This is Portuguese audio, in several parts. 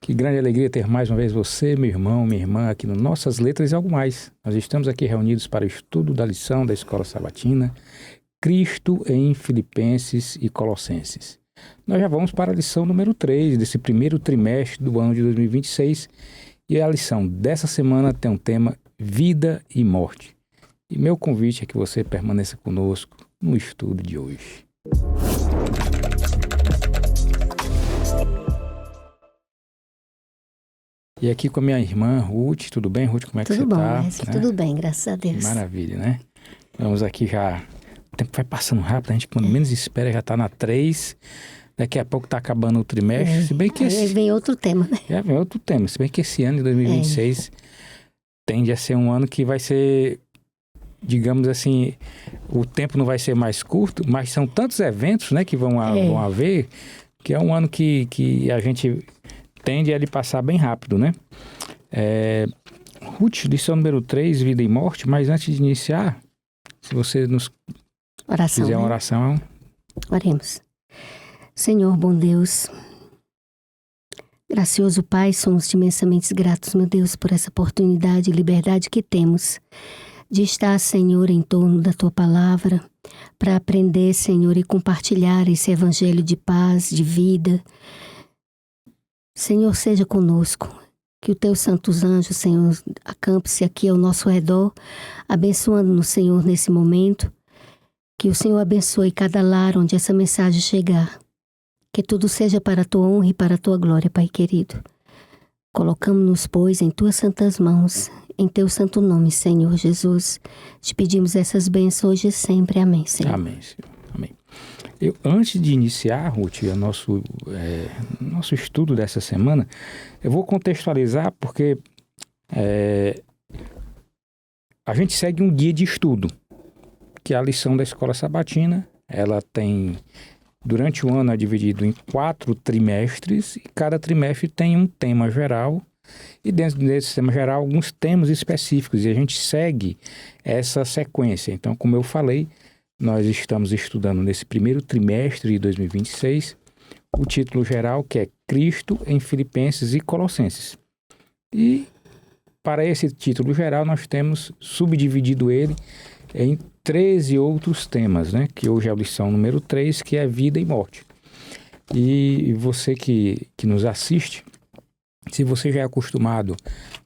Que grande alegria ter mais uma vez você, meu irmão, minha irmã, aqui no Nossas Letras e Algo Mais. Nós estamos aqui reunidos para o estudo da lição da Escola Sabatina, Cristo em Filipenses e Colossenses. Nós já vamos para a lição número 3 desse primeiro trimestre do ano de 2026 e a lição dessa semana tem um tema Vida e Morte. E meu convite é que você permaneça conosco no estudo de hoje. E aqui com a minha irmã Ruth, tudo bem, Ruth? Como é que você está? Tudo bom, Wesley, né? Tudo bem, graças a Deus. Maravilha, né? Vamos aqui já, o tempo vai passando rápido, a gente quando menos espera já está na 3, daqui a pouco está acabando o trimestre, se bem que aí vem outro tema, né? Já vem outro tema, se bem que esse ano de 2026 tende a ser um ano que vai ser, digamos assim, o tempo não vai ser mais curto, mas são tantos eventos, né, que vão haver, que é um ano que a gente tende a ele passar bem rápido, né? Ruth, lição número 3, Vida e Morte, mas antes de iniciar, se você nos fizer uma oração. Oremos. Senhor, bom Deus, gracioso Pai, somos imensamente gratos, meu Deus, por essa oportunidade e liberdade que temos de estar, Senhor, em torno da Tua Palavra, para aprender, Senhor, e compartilhar esse evangelho de paz, de vida. Senhor, seja conosco, que os Teus santos anjos, Senhor, acampe-se aqui ao nosso redor, abençoando-nos, Senhor, nesse momento, que o Senhor abençoe cada lar onde essa mensagem chegar, que tudo seja para a Tua honra e para a Tua glória, Pai querido. Colocamos-nos, pois, em Tuas santas mãos, em Teu santo nome, Senhor Jesus. Te pedimos essas bênçãos hoje e sempre. Amém, Senhor. Amém, Senhor. Amém. Antes de iniciar, Ruth, o nosso estudo dessa semana, eu vou contextualizar porque a gente segue um guia de estudo, que é a lição da Escola Sabatina. Ela tem, durante o ano, é dividido em 4 trimestres, e cada trimestre tem um tema geral, e dentro desse tema geral, alguns temas específicos, e a gente segue essa sequência. Então, como eu falei, nós estamos estudando nesse primeiro trimestre de 2026 o título geral, que é Cristo em Filipenses e Colossenses. E para esse título geral nós temos subdividido ele em 13 outros temas, né? Que hoje é a lição número 3, que é Vida e Morte. E você que nos assiste, se você já é acostumado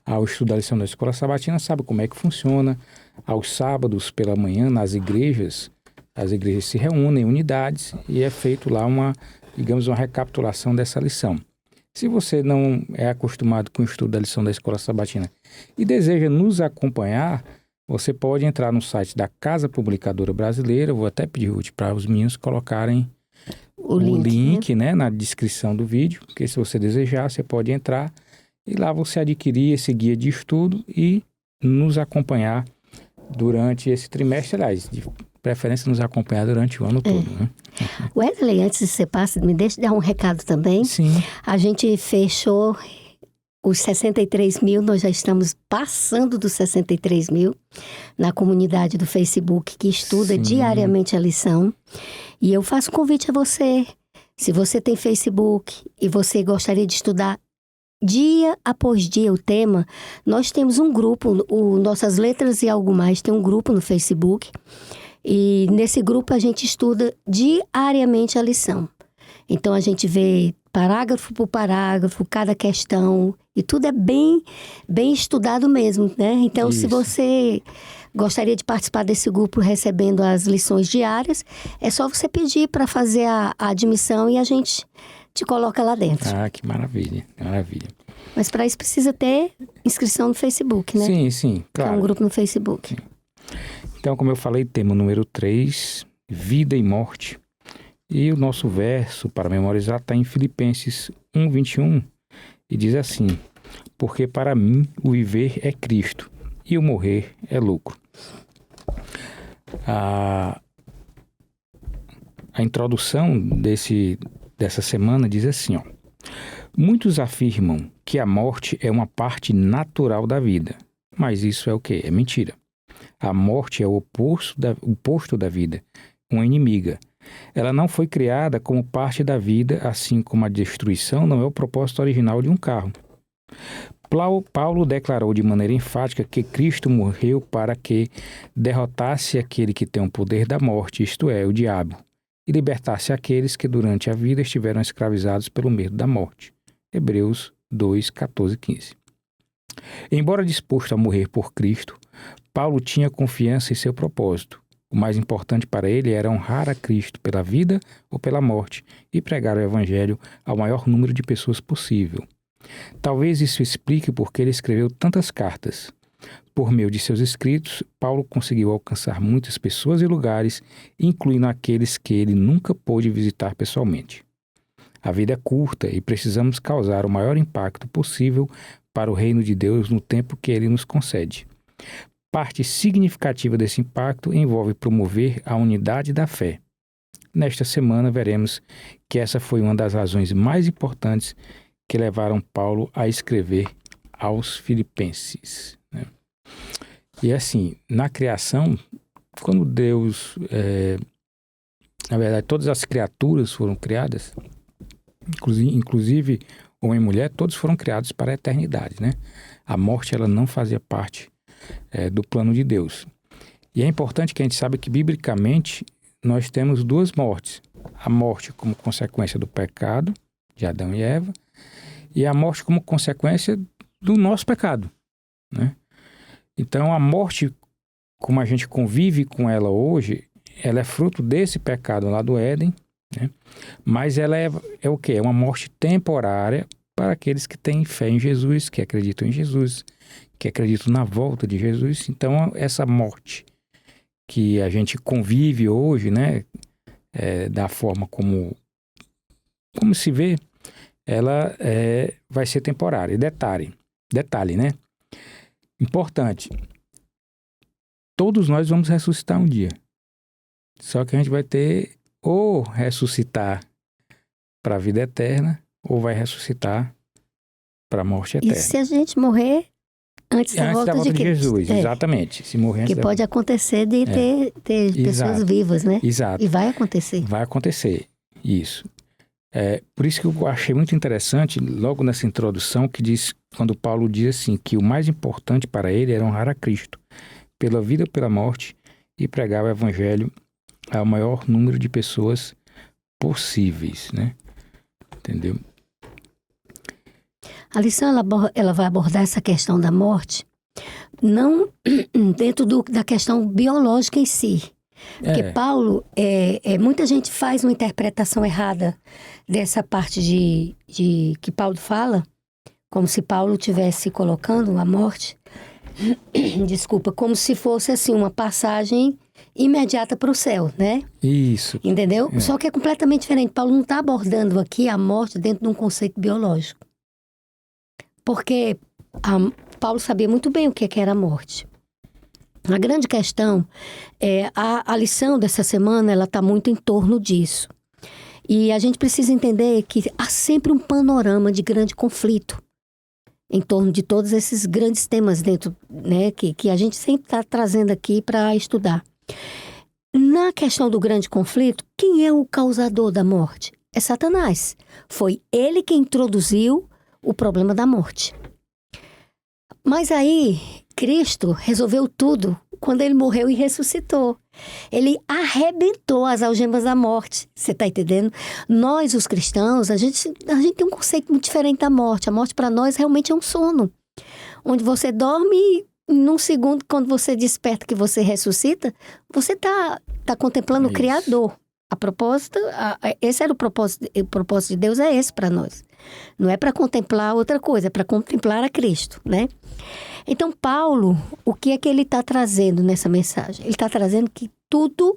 ao estudo da lição da Escola Sabatina, sabe como é que funciona. Aos sábados pela manhã, nas igrejas, as igrejas se reúnem em unidades e é feito lá uma recapitulação dessa lição. Se você não é acostumado com o estudo da lição da Escola Sabatina e deseja nos acompanhar, você pode entrar no site da Casa Publicadora Brasileira. Eu vou até pedir, Ruth, para os meninos colocarem o link, né, na descrição do vídeo, porque se você desejar, você pode entrar e lá você adquirir esse guia de estudo e nos acompanhar durante esse trimestre, aliás, de preferência nos acompanhar durante o ano todo, né? Wesley, antes de você passar, me deixe dar um recado também. Sim. A gente fechou os 63 mil, nós já estamos passando dos 63 mil na comunidade do Facebook que estuda diariamente a lição. E eu faço convite a você, se você tem Facebook e você gostaria de estudar dia após dia o tema, nós temos um grupo, o Nossas Letras e Algo Mais, tem um grupo no Facebook. E nesse grupo a gente estuda diariamente a lição. Então a gente vê parágrafo por parágrafo, cada questão, e tudo é bem estudado mesmo, né? Então, se você gostaria de participar desse grupo recebendo as lições diárias, é só você pedir para fazer a admissão e a gente te coloca lá dentro. Ah, que maravilha, maravilha. Mas para isso precisa ter inscrição no Facebook, né? Sim, claro. Que é um grupo no Facebook. Sim. Então, como eu falei, tema número 3, Vida e Morte. E o nosso verso para memorizar está em Filipenses 1:21 e diz assim: porque para mim o viver é Cristo e o morrer é lucro. A introdução dessa semana diz assim, ó: muitos afirmam que a morte é uma parte natural da vida, mas isso é o quê? É mentira. A morte é o oposto da vida, uma inimiga. Ela não foi criada como parte da vida, assim como a destruição não é o propósito original de um carro. Paulo declarou de maneira enfática que Cristo morreu para que derrotasse aquele que tem o poder da morte, isto é, o diabo, e libertasse aqueles que durante a vida estiveram escravizados pelo medo da morte. Hebreus 2, 14 e 15. Embora disposto a morrer por Cristo, Paulo tinha confiança em seu propósito. O mais importante para ele era honrar a Cristo pela vida ou pela morte e pregar o Evangelho ao maior número de pessoas possível. Talvez isso explique por que ele escreveu tantas cartas. Por meio de seus escritos, Paulo conseguiu alcançar muitas pessoas e lugares, incluindo aqueles que ele nunca pôde visitar pessoalmente. A vida é curta e precisamos causar o maior impacto possível para o reino de Deus no tempo que ele nos concede. Parte significativa desse impacto envolve promover a unidade da fé. Nesta semana veremos que essa foi uma das razões mais importantes que levaram Paulo a escrever aos Filipenses. E assim, na criação, quando Deus, na verdade, todas as criaturas foram criadas, inclusive homem e mulher, todos foram criados para a eternidade, né? A morte, ela não fazia parte do plano de Deus. E é importante que a gente saiba que, biblicamente, nós temos duas mortes. A morte como consequência do pecado de Adão e Eva, e a morte como consequência do nosso pecado, né? Então, a morte, como a gente convive com ela hoje, ela é fruto desse pecado lá do Éden, né? Mas ela é o quê? É uma morte temporária para aqueles que têm fé em Jesus, que acreditam em Jesus, que acreditam na volta de Jesus. Então, essa morte que a gente convive hoje, né, da forma como se vê, ela vai ser temporária. E detalhe, né? Importante. Todos nós vamos ressuscitar um dia. Só que a gente vai ter ou ressuscitar para a vida eterna, ou vai ressuscitar para a morte eterna. E se a gente morrer antes da volta de Jesus, exatamente. Se morrer antes que pode acontecer de ter pessoas vivas, né? Exato. E vai acontecer. Vai acontecer, isso. Por isso que eu achei muito interessante, logo nessa introdução, que diz, quando Paulo diz assim, que o mais importante para ele era honrar a Cristo, pela vida ou pela morte, e pregar o Evangelho ao maior número de pessoas possíveis, né? Entendeu? A lição, ela vai abordar essa questão da morte, não dentro da questão biológica em si. Porque Paulo, muita gente faz uma interpretação errada dessa parte de que Paulo fala, como se Paulo estivesse colocando a morte, desculpa, como se fosse assim uma passagem imediata para o céu, né? Isso. Entendeu? Só que é completamente diferente. Paulo não está abordando aqui a morte dentro de um conceito biológico. Porque Paulo sabia muito bem o que era a morte. A grande questão a lição dessa semana, ela está muito em torno disso. E a gente precisa entender que há sempre um panorama de grande conflito em torno de todos esses grandes temas dentro, né, que a gente sempre está trazendo aqui para estudar. Na questão do grande conflito, quem é o causador da morte? É Satanás. Foi ele que introduziu o problema da morte. Mas aí, Cristo resolveu tudo quando ele morreu e ressuscitou. Ele arrebentou as algemas da morte. Você está entendendo? Nós, os cristãos, a gente tem um conceito muito diferente da morte. A morte para nós realmente é um sono. Onde você dorme e num segundo, quando você desperta que você ressuscita, você está contemplando o Criador. A propósito, esse era o propósito de Deus, é esse para nós. Não é para contemplar outra coisa, é para contemplar a Cristo, né? Então, Paulo, o que é que ele está trazendo nessa mensagem? Ele está trazendo que todo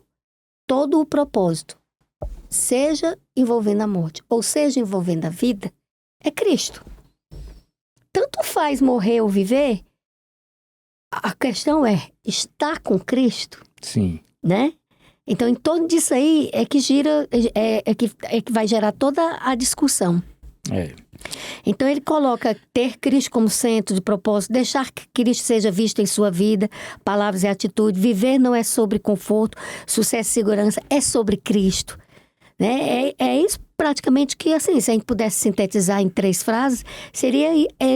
o propósito, seja envolvendo a morte, ou seja envolvendo a vida, é Cristo. Tanto faz morrer ou viver, a questão é estar com Cristo. Sim. Né? Então, em torno disso aí é que gira, é que vai gerar toda a discussão. Então ele coloca ter Cristo como centro de propósito, deixar que Cristo seja visto em sua vida, palavras e atitude. Viver não é sobre conforto, sucesso e segurança, é sobre Cristo. Né? É isso praticamente que, assim, se a gente pudesse sintetizar em 3 frases, seria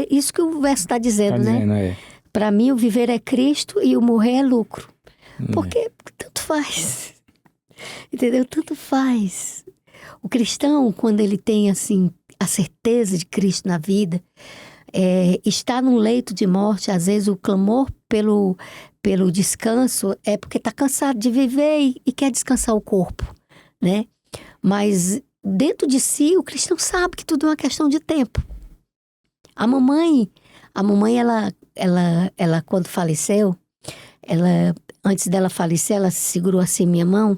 isso que o verso está dizendo, né? Para mim, o viver é Cristo e o morrer é lucro. Porque tanto faz. Entendeu? Tanto faz. O cristão, quando ele tem, assim, a certeza de Cristo na vida, está num leito de morte, às vezes o clamor pelo descanso é porque está cansado de viver e quer descansar o corpo, né? Mas dentro de si, o cristão sabe que tudo é uma questão de tempo. A mamãe, ela quando faleceu, antes dela falecer, ela segurou assim minha mão.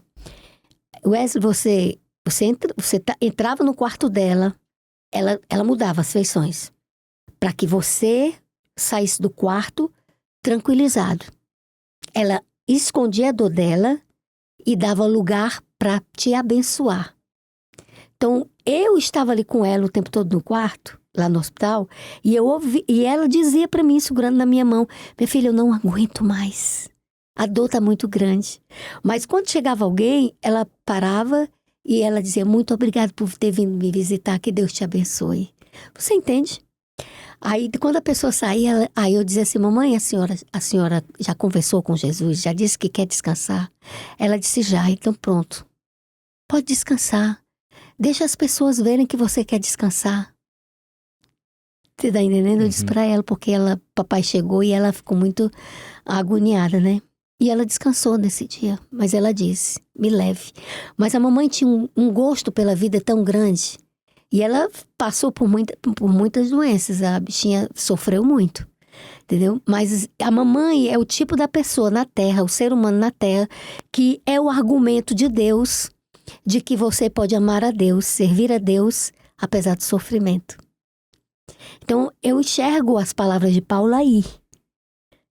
Wesley, você entrava no quarto dela, ela mudava as feições, para que você saísse do quarto tranquilizado. Ela escondia a dor dela e dava lugar para te abençoar. Então, eu estava ali com ela o tempo todo no quarto, lá no hospital, e eu ouvi, e ela dizia para mim, segurando na minha mão: minha filha, eu não aguento mais. A dor está muito grande. Mas quando chegava alguém, ela parava e ela dizia: muito obrigada por ter vindo me visitar, que Deus te abençoe. Você entende? Aí, quando a pessoa saía, aí eu dizia assim: mamãe, a senhora já conversou com Jesus? Já disse que quer descansar? Ela disse: já. Então pronto. Pode descansar. Deixa as pessoas verem que você quer descansar. Você tá entendendo? Eu disse pra ela, porque papai chegou e ela ficou muito agoniada, né? E ela descansou nesse dia. Mas ela disse: me leve. Mas a mamãe tinha um gosto pela vida tão grande. E ela passou por muitas doenças. A bichinha sofreu muito. Entendeu? Mas a mamãe é o tipo da pessoa na Terra, o ser humano na Terra, que é o argumento de Deus, de que você pode amar a Deus, servir a Deus, apesar do sofrimento. Então, eu enxergo as palavras de Paulo aí.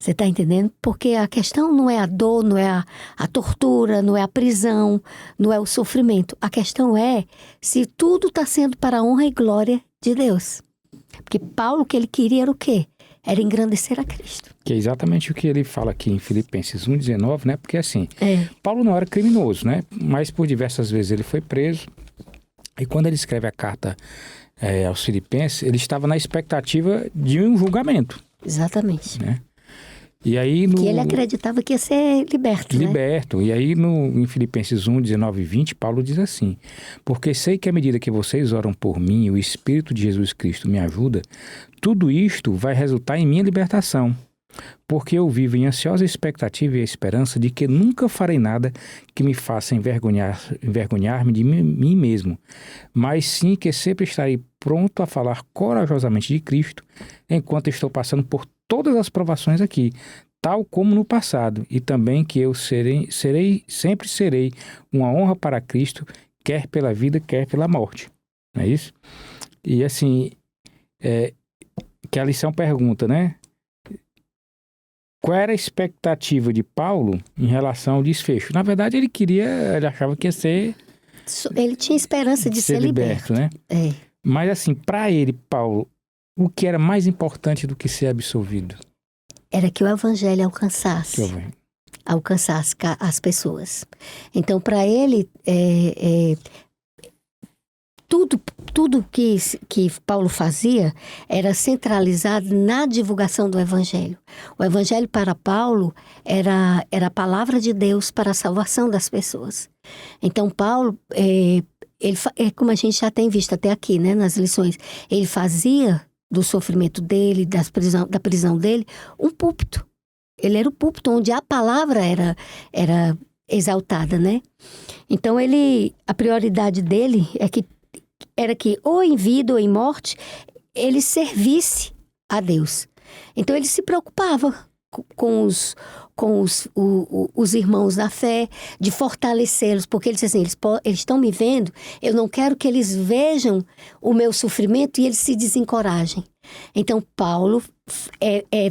Você está entendendo? Porque a questão não é a dor, não é a tortura, não é a prisão, não é o sofrimento. A questão é se tudo está sendo para a honra e glória de Deus. Porque Paulo, o que ele queria era o quê? Era engrandecer a Cristo. Que é exatamente o que ele fala aqui em Filipenses 1,19, né? Porque assim, Paulo não era criminoso, né? Mas por diversas vezes ele foi preso. E quando ele escreve a carta aos Filipenses, ele estava na expectativa de um julgamento. Exatamente. Né? E aí que ele acreditava que ia ser liberto, né? Liberto. E aí em Filipenses 1,19 e 20, Paulo diz assim: porque sei que à medida que vocês oram por mim, o Espírito de Jesus Cristo me ajuda, tudo isto vai resultar em minha libertação. Porque eu vivo em ansiosa expectativa e esperança de que nunca farei nada que me faça envergonhar-me de mim mesmo, mas sim que sempre estarei pronto a falar corajosamente de Cristo enquanto estou passando por todas as provações aqui, tal como no passado, e também que eu sempre serei uma honra para Cristo, quer pela vida, quer pela morte. Não é isso? E assim, que a lição pergunta, né? Qual era a expectativa de Paulo em relação ao desfecho? Na verdade, ele achava que ia ser... Ele tinha esperança de ser liberto, né? Mas assim, para ele, Paulo, o que era mais importante do que ser absolvido? Era que o evangelho alcançasse as pessoas. Então, para ele, tudo que Paulo fazia era centralizado na divulgação do evangelho. O evangelho para Paulo era a palavra de Deus para a salvação das pessoas. Então, Paulo, como a gente já tem visto até aqui, né, nas lições, ele fazia do sofrimento dele, da prisão dele, um púlpito. Ele era o púlpito onde a palavra era exaltada, né? Então, a prioridade dele era que, ou em vida ou em morte, ele servisse a Deus. Então, ele se preocupava com os irmãos da fé, de fortalecê-los, porque ele disse assim: eles estão me vendo, eu não quero que eles vejam o meu sofrimento e eles se desencorajem. Então, Paulo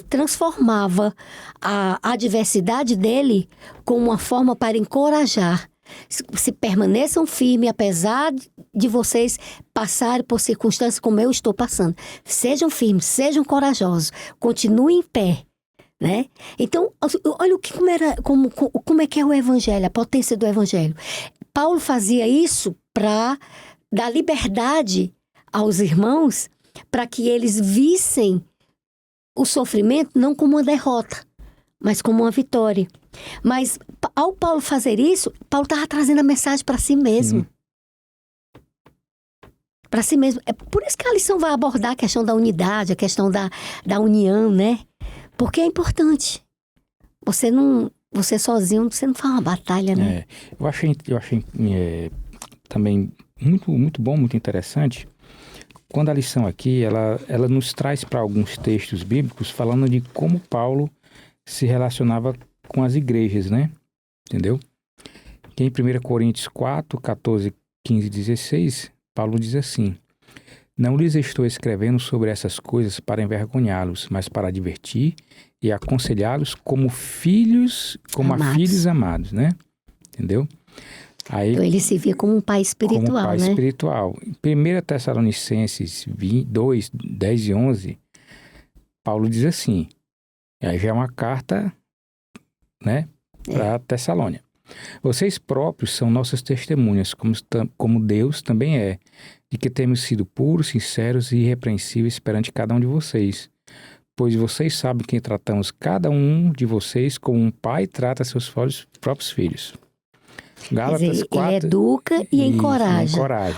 transformava a adversidade dele como uma forma para encorajar, Se permaneçam firmes, apesar de vocês passarem por circunstâncias como eu estou passando. Sejam firmes, sejam corajosos, continuem em pé, né? Então, olha como é que é o evangelho, a potência do evangelho. Paulo fazia isso para dar liberdade aos irmãos, para que eles vissem o sofrimento não como uma derrota, mas como uma vitória. Mas ao Paulo fazer isso, Paulo estava trazendo a mensagem para si mesmo. Para si mesmo. É por isso que a lição vai abordar a questão da unidade, a questão da união, né? Porque é importante. Você sozinho, você não faz uma batalha, né? Eu achei também muito bom, muito interessante. Quando a lição aqui, ela nos traz para alguns textos bíblicos falando de como Paulo se relacionava com as igrejas, né? Entendeu? Que em 1 Coríntios 4, 14, 15 e 16, Paulo diz assim: não lhes estou escrevendo sobre essas coisas para envergonhá-los, mas para advertir e aconselhá-los como filhos, como a filhos amados, né? Entendeu? Aí, então ele se via como um pai espiritual, como pai né? espiritual. Em 1 Tessalonicenses 2, 10 e 11, Paulo diz assim, aí já é uma carta, né, para Tessalônia. Vocês próprios são nossas testemunhas, como Deus também é, de que temos sido puros, sinceros e irrepreensíveis perante cada um de vocês. Pois vocês sabem que tratamos cada um de vocês como um pai trata seus próprios filhos. Gálatas 4, ele educa e encoraja.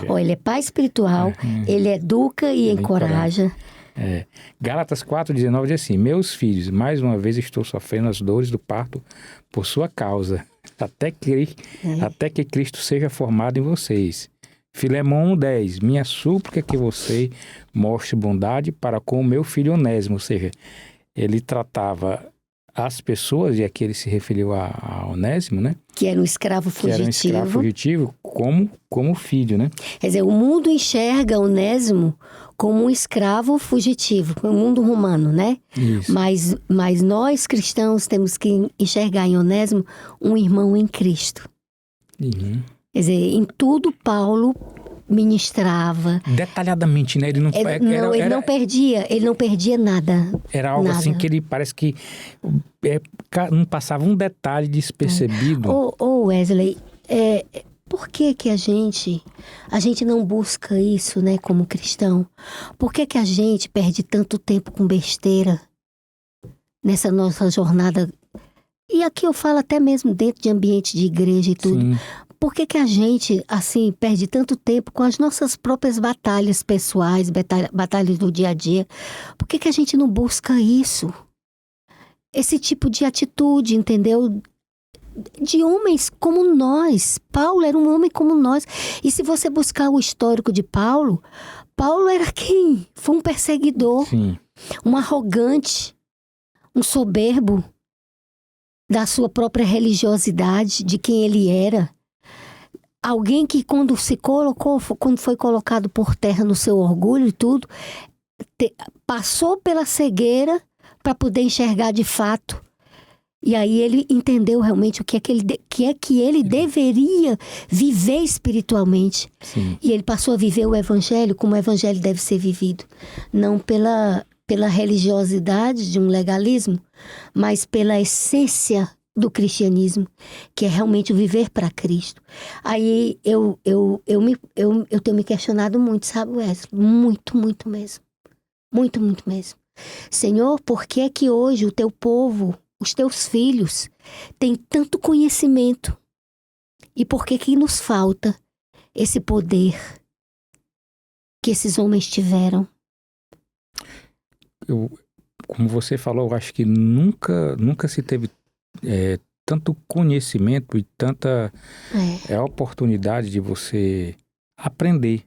Ó, ele é pai espiritual, ele educa e encoraja. Gálatas 4,19 diz assim: meus filhos, mais uma vez estou sofrendo as dores do parto por sua causa, até que Cristo seja formado em vocês. Filemão 10, minha súplica é que você mostre bondade para com o meu filho Onésimo. Ou seja, ele tratava as pessoas, e aqui ele se referiu a Onésimo, né? Que era um escravo fugitivo. Como filho, né? Quer dizer, o mundo enxerga Onésimo como um escravo fugitivo, o mundo romano, né? Isso. Mas nós cristãos temos que enxergar em Onésimo um irmão em Cristo. Uhum. Quer dizer, em tudo Paulo ministrava. Detalhadamente, né? Ele não perdia nada. Era algo assim que ele parece que não passava um detalhe despercebido. Wesley, por que a gente não busca isso, né, como cristão? Por que a gente perde tanto tempo com besteira nessa nossa jornada? E aqui eu falo até mesmo dentro de ambiente de igreja e tudo. Sim. Por que a gente, assim, perde tanto tempo com as nossas próprias batalhas pessoais, batalhas do dia a dia? Por que a gente não busca isso? Esse tipo de atitude, entendeu? De homens como nós. Paulo era um homem como nós. E se você buscar o histórico de Paulo, Paulo era quem? Foi um perseguidor. Sim. Um arrogante, um soberbo da sua própria religiosidade, de quem ele era. Alguém que quando foi colocado por terra no seu orgulho e tudo, passou pela cegueira para poder enxergar de fato. E aí ele entendeu realmente o que é que ele deveria viver espiritualmente. Sim. E ele passou a viver o evangelho como o evangelho deve ser vivido. Não pela religiosidade de um legalismo, mas pela essência do cristianismo, que é realmente o viver para Cristo. Aí eu tenho me questionado muito, sabe, Wesley? Muito mesmo. Muito mesmo. Senhor, por que é que hoje o teu povo, os teus filhos, têm tanto conhecimento? E por que nos falta esse poder que esses homens tiveram? Como você falou, eu acho que nunca se teve tanto conhecimento e tanta oportunidade de você aprender.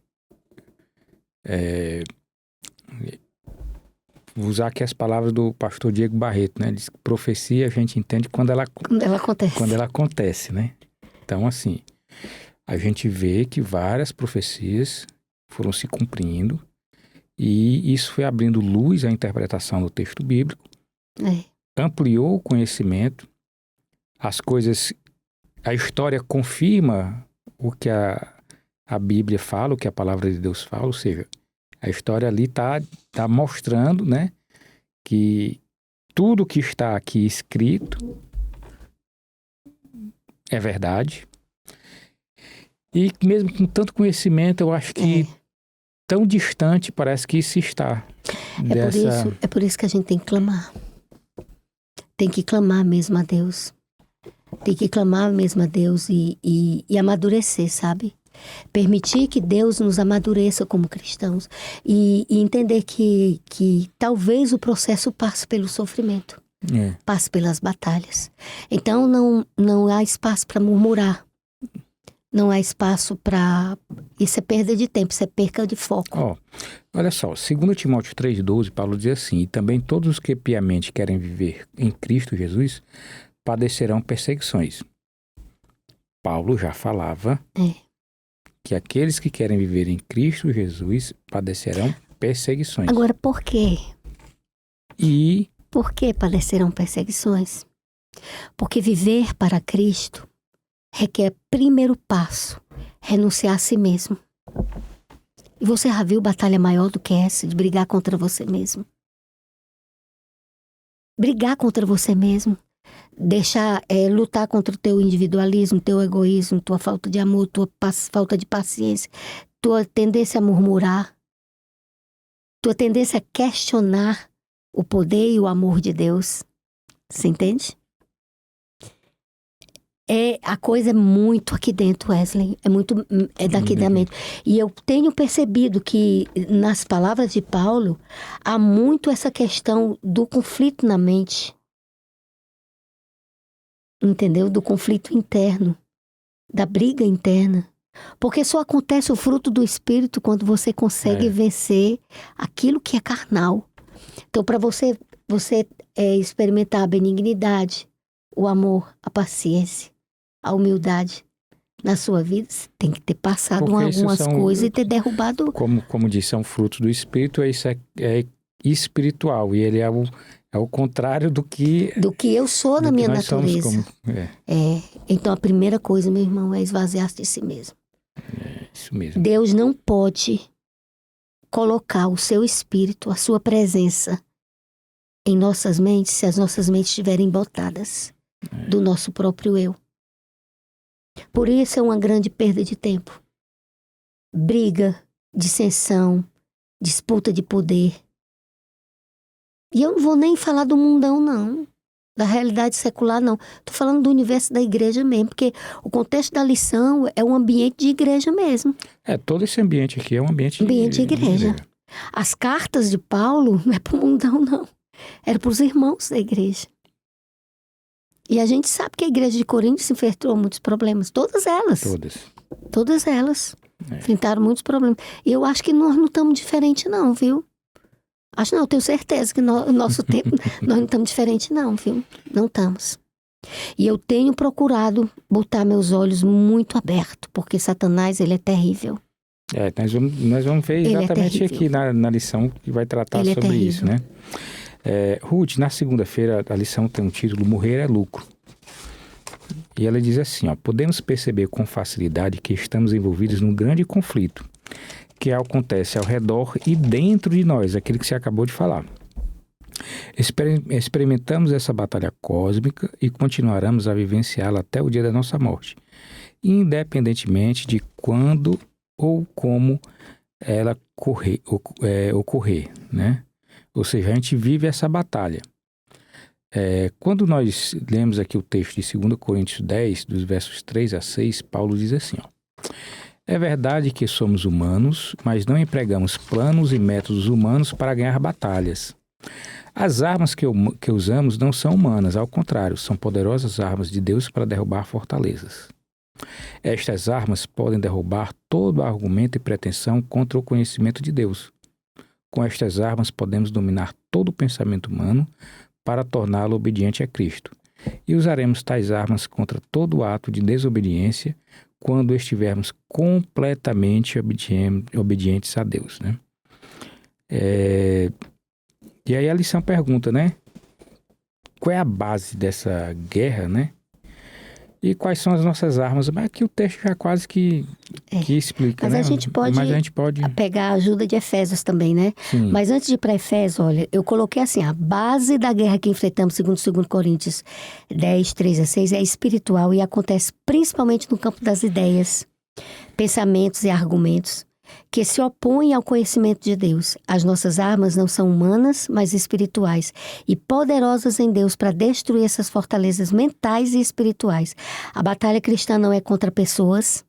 Vou usar aqui as palavras do pastor Diego Barreto, né? Ele diz que profecia a gente entende quando ela acontece, né? Então, assim, a gente vê que várias profecias foram se cumprindo e isso foi abrindo luz à interpretação do texto bíblico, ampliou o conhecimento, as coisas a história confirma o que a Bíblia fala, o que a palavra de Deus fala, ou seja, a história ali tá mostrando, né, que tudo que está aqui escrito é verdade. E mesmo com tanto conhecimento, eu acho que tão distante parece que se está dessa... É por isso que a gente tem que clamar. Tem que clamar mesmo a Deus. Tem que clamar mesmo a Deus e amadurecer, sabe? Permitir que Deus nos amadureça como cristãos. E entender que talvez o processo passe pelo sofrimento. Passe pelas batalhas. Então não há espaço para murmurar. Não há espaço para... Isso é perda de tempo, isso é perca de foco. Olha só, 2 Timóteo 3,12, Paulo diz assim: e também todos os que piamente querem viver em Cristo Jesus padecerão perseguições. Paulo já falava que aqueles que querem viver em Cristo Jesus padecerão perseguições. Agora, por quê? E... Por que padecerão perseguições? Porque viver para Cristo requer, primeiro passo, renunciar a si mesmo. E você já viu batalha maior do que essa, de brigar contra você mesmo? Brigar contra você mesmo. Lutar contra o teu individualismo, teu egoísmo, tua falta de amor, tua falta de paciência, tua tendência a murmurar, tua tendência a questionar o poder e o amor de Deus. Você entende? A coisa é muito aqui dentro, Wesley. É daqui da mente. E eu tenho percebido que nas palavras de Paulo há muito essa questão do conflito na mente. Entendeu? Do conflito interno, da briga interna. Porque só acontece o fruto do Espírito quando você consegue vencer aquilo que é carnal. Então, para você experimentar a benignidade, o amor, a paciência, a humildade na sua vida, você tem que ter passado algumas coisas e ter derrubado. Como disse, são frutos do Espírito, isso é espiritual. E ele é o contrário do que eu sou na minha natureza. Então, a primeira coisa, meu irmão, é esvaziar-se de si mesmo. Isso mesmo. Deus não pode colocar o seu Espírito, a sua presença em nossas mentes, se as nossas mentes estiverem botadas do nosso próprio eu. Por isso é uma grande perda de tempo. Briga, dissensão, disputa de poder. E eu não vou nem falar do mundão, não. Da realidade secular, não. Estou falando do universo da igreja mesmo, porque o contexto da lição é um ambiente de igreja mesmo. Todo esse ambiente aqui é um ambiente de igreja. As cartas de Paulo não é para o mundão, não. Era para os irmãos da igreja. E a gente sabe que a igreja de Corinto se enfrentou muitos problemas. Todas elas. Todas elas. Enfrentaram muitos problemas. E eu acho que nós não estamos diferentes, não, viu? Acho não, eu tenho certeza que no nosso tempo nós não estamos diferentes, não, viu? Não estamos. E eu tenho procurado botar meus olhos muito abertos, porque Satanás, ele é terrível. Nós vamos ver exatamente aqui na lição que vai tratar sobre isso, né? Ruth, na segunda-feira a lição tem um título: Morrer é lucro. E ela diz assim, podemos perceber com facilidade que estamos envolvidos num grande conflito que acontece ao redor e dentro de nós, aquilo que você acabou de falar. Experimentamos essa batalha cósmica e continuaremos a vivenciá-la até o dia da nossa morte, independentemente de quando ou como ela ocorrer, né? Ou seja, a gente vive essa batalha. Quando nós lemos aqui o texto de 2 Coríntios 10, dos versos 3 a 6, Paulo diz assim, é verdade que somos humanos, mas não empregamos planos e métodos humanos para ganhar batalhas. As armas que usamos não são humanas, ao contrário, são poderosas armas de Deus para derrubar fortalezas. Estas armas podem derrubar todo argumento e pretensão contra o conhecimento de Deus. Com estas armas podemos dominar todo o pensamento humano para torná-lo obediente a Cristo. E usaremos tais armas contra todo ato de desobediência quando estivermos completamente obedientes a Deus, né? E aí a lição pergunta, né? Qual é a base dessa guerra, né? E quais são as nossas armas? Mas aqui o texto já quase que explica, Mas né? a gente pode, Mas a gente pode... pegar a ajuda de Efésios também, né? Sim. Mas antes de ir para Efésios, olha, eu coloquei assim, a base da guerra que enfrentamos, segundo 2 Coríntios 10, 3 a 6, é espiritual e acontece principalmente no campo das ideias, pensamentos e argumentos que se opõem ao conhecimento de Deus. As nossas armas não são humanas, mas espirituais e poderosas em Deus para destruir essas fortalezas mentais e espirituais. A batalha cristã não é contra pessoas,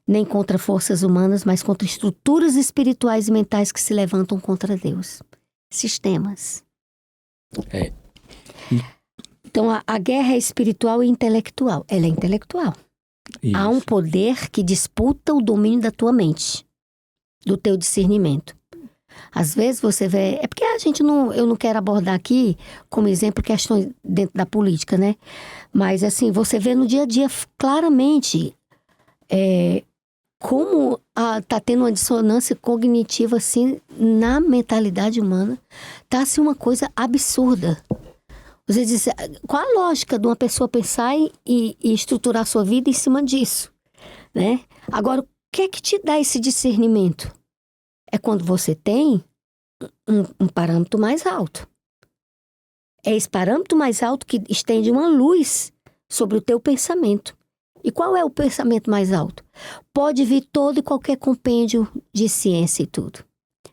nem contra forças humanas, mas contra estruturas espirituais e mentais que se levantam contra Deus. Sistemas. Então, a guerra é espiritual e intelectual. Ela é intelectual. Isso. Há um poder que disputa o domínio da tua mente, do teu discernimento. Às vezes você vê... É porque eu não quero abordar aqui como exemplo questões dentro da política, né? Mas assim, você vê no dia a dia claramente como tá tendo uma dissonância cognitiva assim na mentalidade humana. Tá assim uma coisa absurda. Você diz, qual a lógica de uma pessoa pensar e estruturar a sua vida em cima disso, né? Agora, o que é que te dá esse discernimento? É quando você tem um parâmetro mais alto. É esse parâmetro mais alto que estende uma luz sobre o teu pensamento. E qual é o pensamento mais alto? Pode vir todo e qualquer compêndio de ciência e tudo.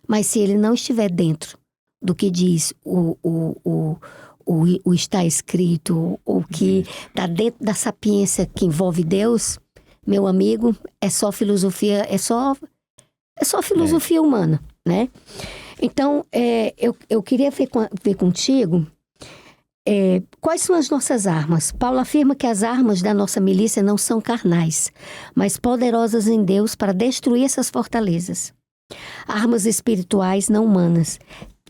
Mas se ele não estiver dentro do que diz o está escrito, ou que está dentro da sapiência que envolve Deus, meu amigo, é só filosofia, é só filosofia humana, né? Então, eu queria ver contigo quais são as nossas armas. Paulo afirma que as armas da nossa milícia não são carnais, mas poderosas em Deus para destruir essas fortalezas. Armas espirituais não humanas.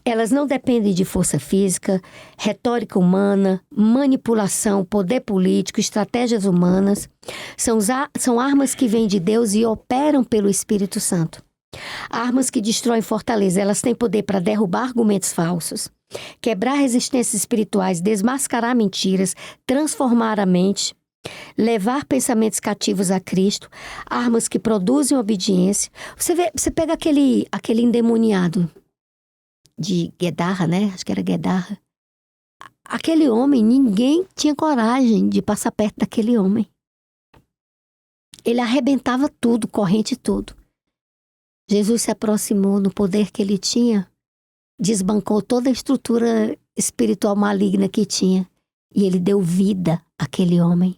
Elas não dependem de força física, retórica humana, manipulação, poder político, estratégias humanas. São armas que vêm de Deus e operam pelo Espírito Santo. Armas que destroem fortaleza. Elas têm poder para derrubar argumentos falsos, quebrar resistências espirituais, desmascarar mentiras, transformar a mente, levar pensamentos cativos a Cristo. Armas que produzem obediência. Você pega aquele endemoniado de Guedarra, né? Acho que era Guedarra. Aquele homem, ninguém tinha coragem de passar perto daquele homem. Ele arrebentava tudo, corrente e tudo. Jesus se aproximou no poder que ele tinha, desbancou toda a estrutura espiritual maligna que tinha e ele deu vida àquele homem.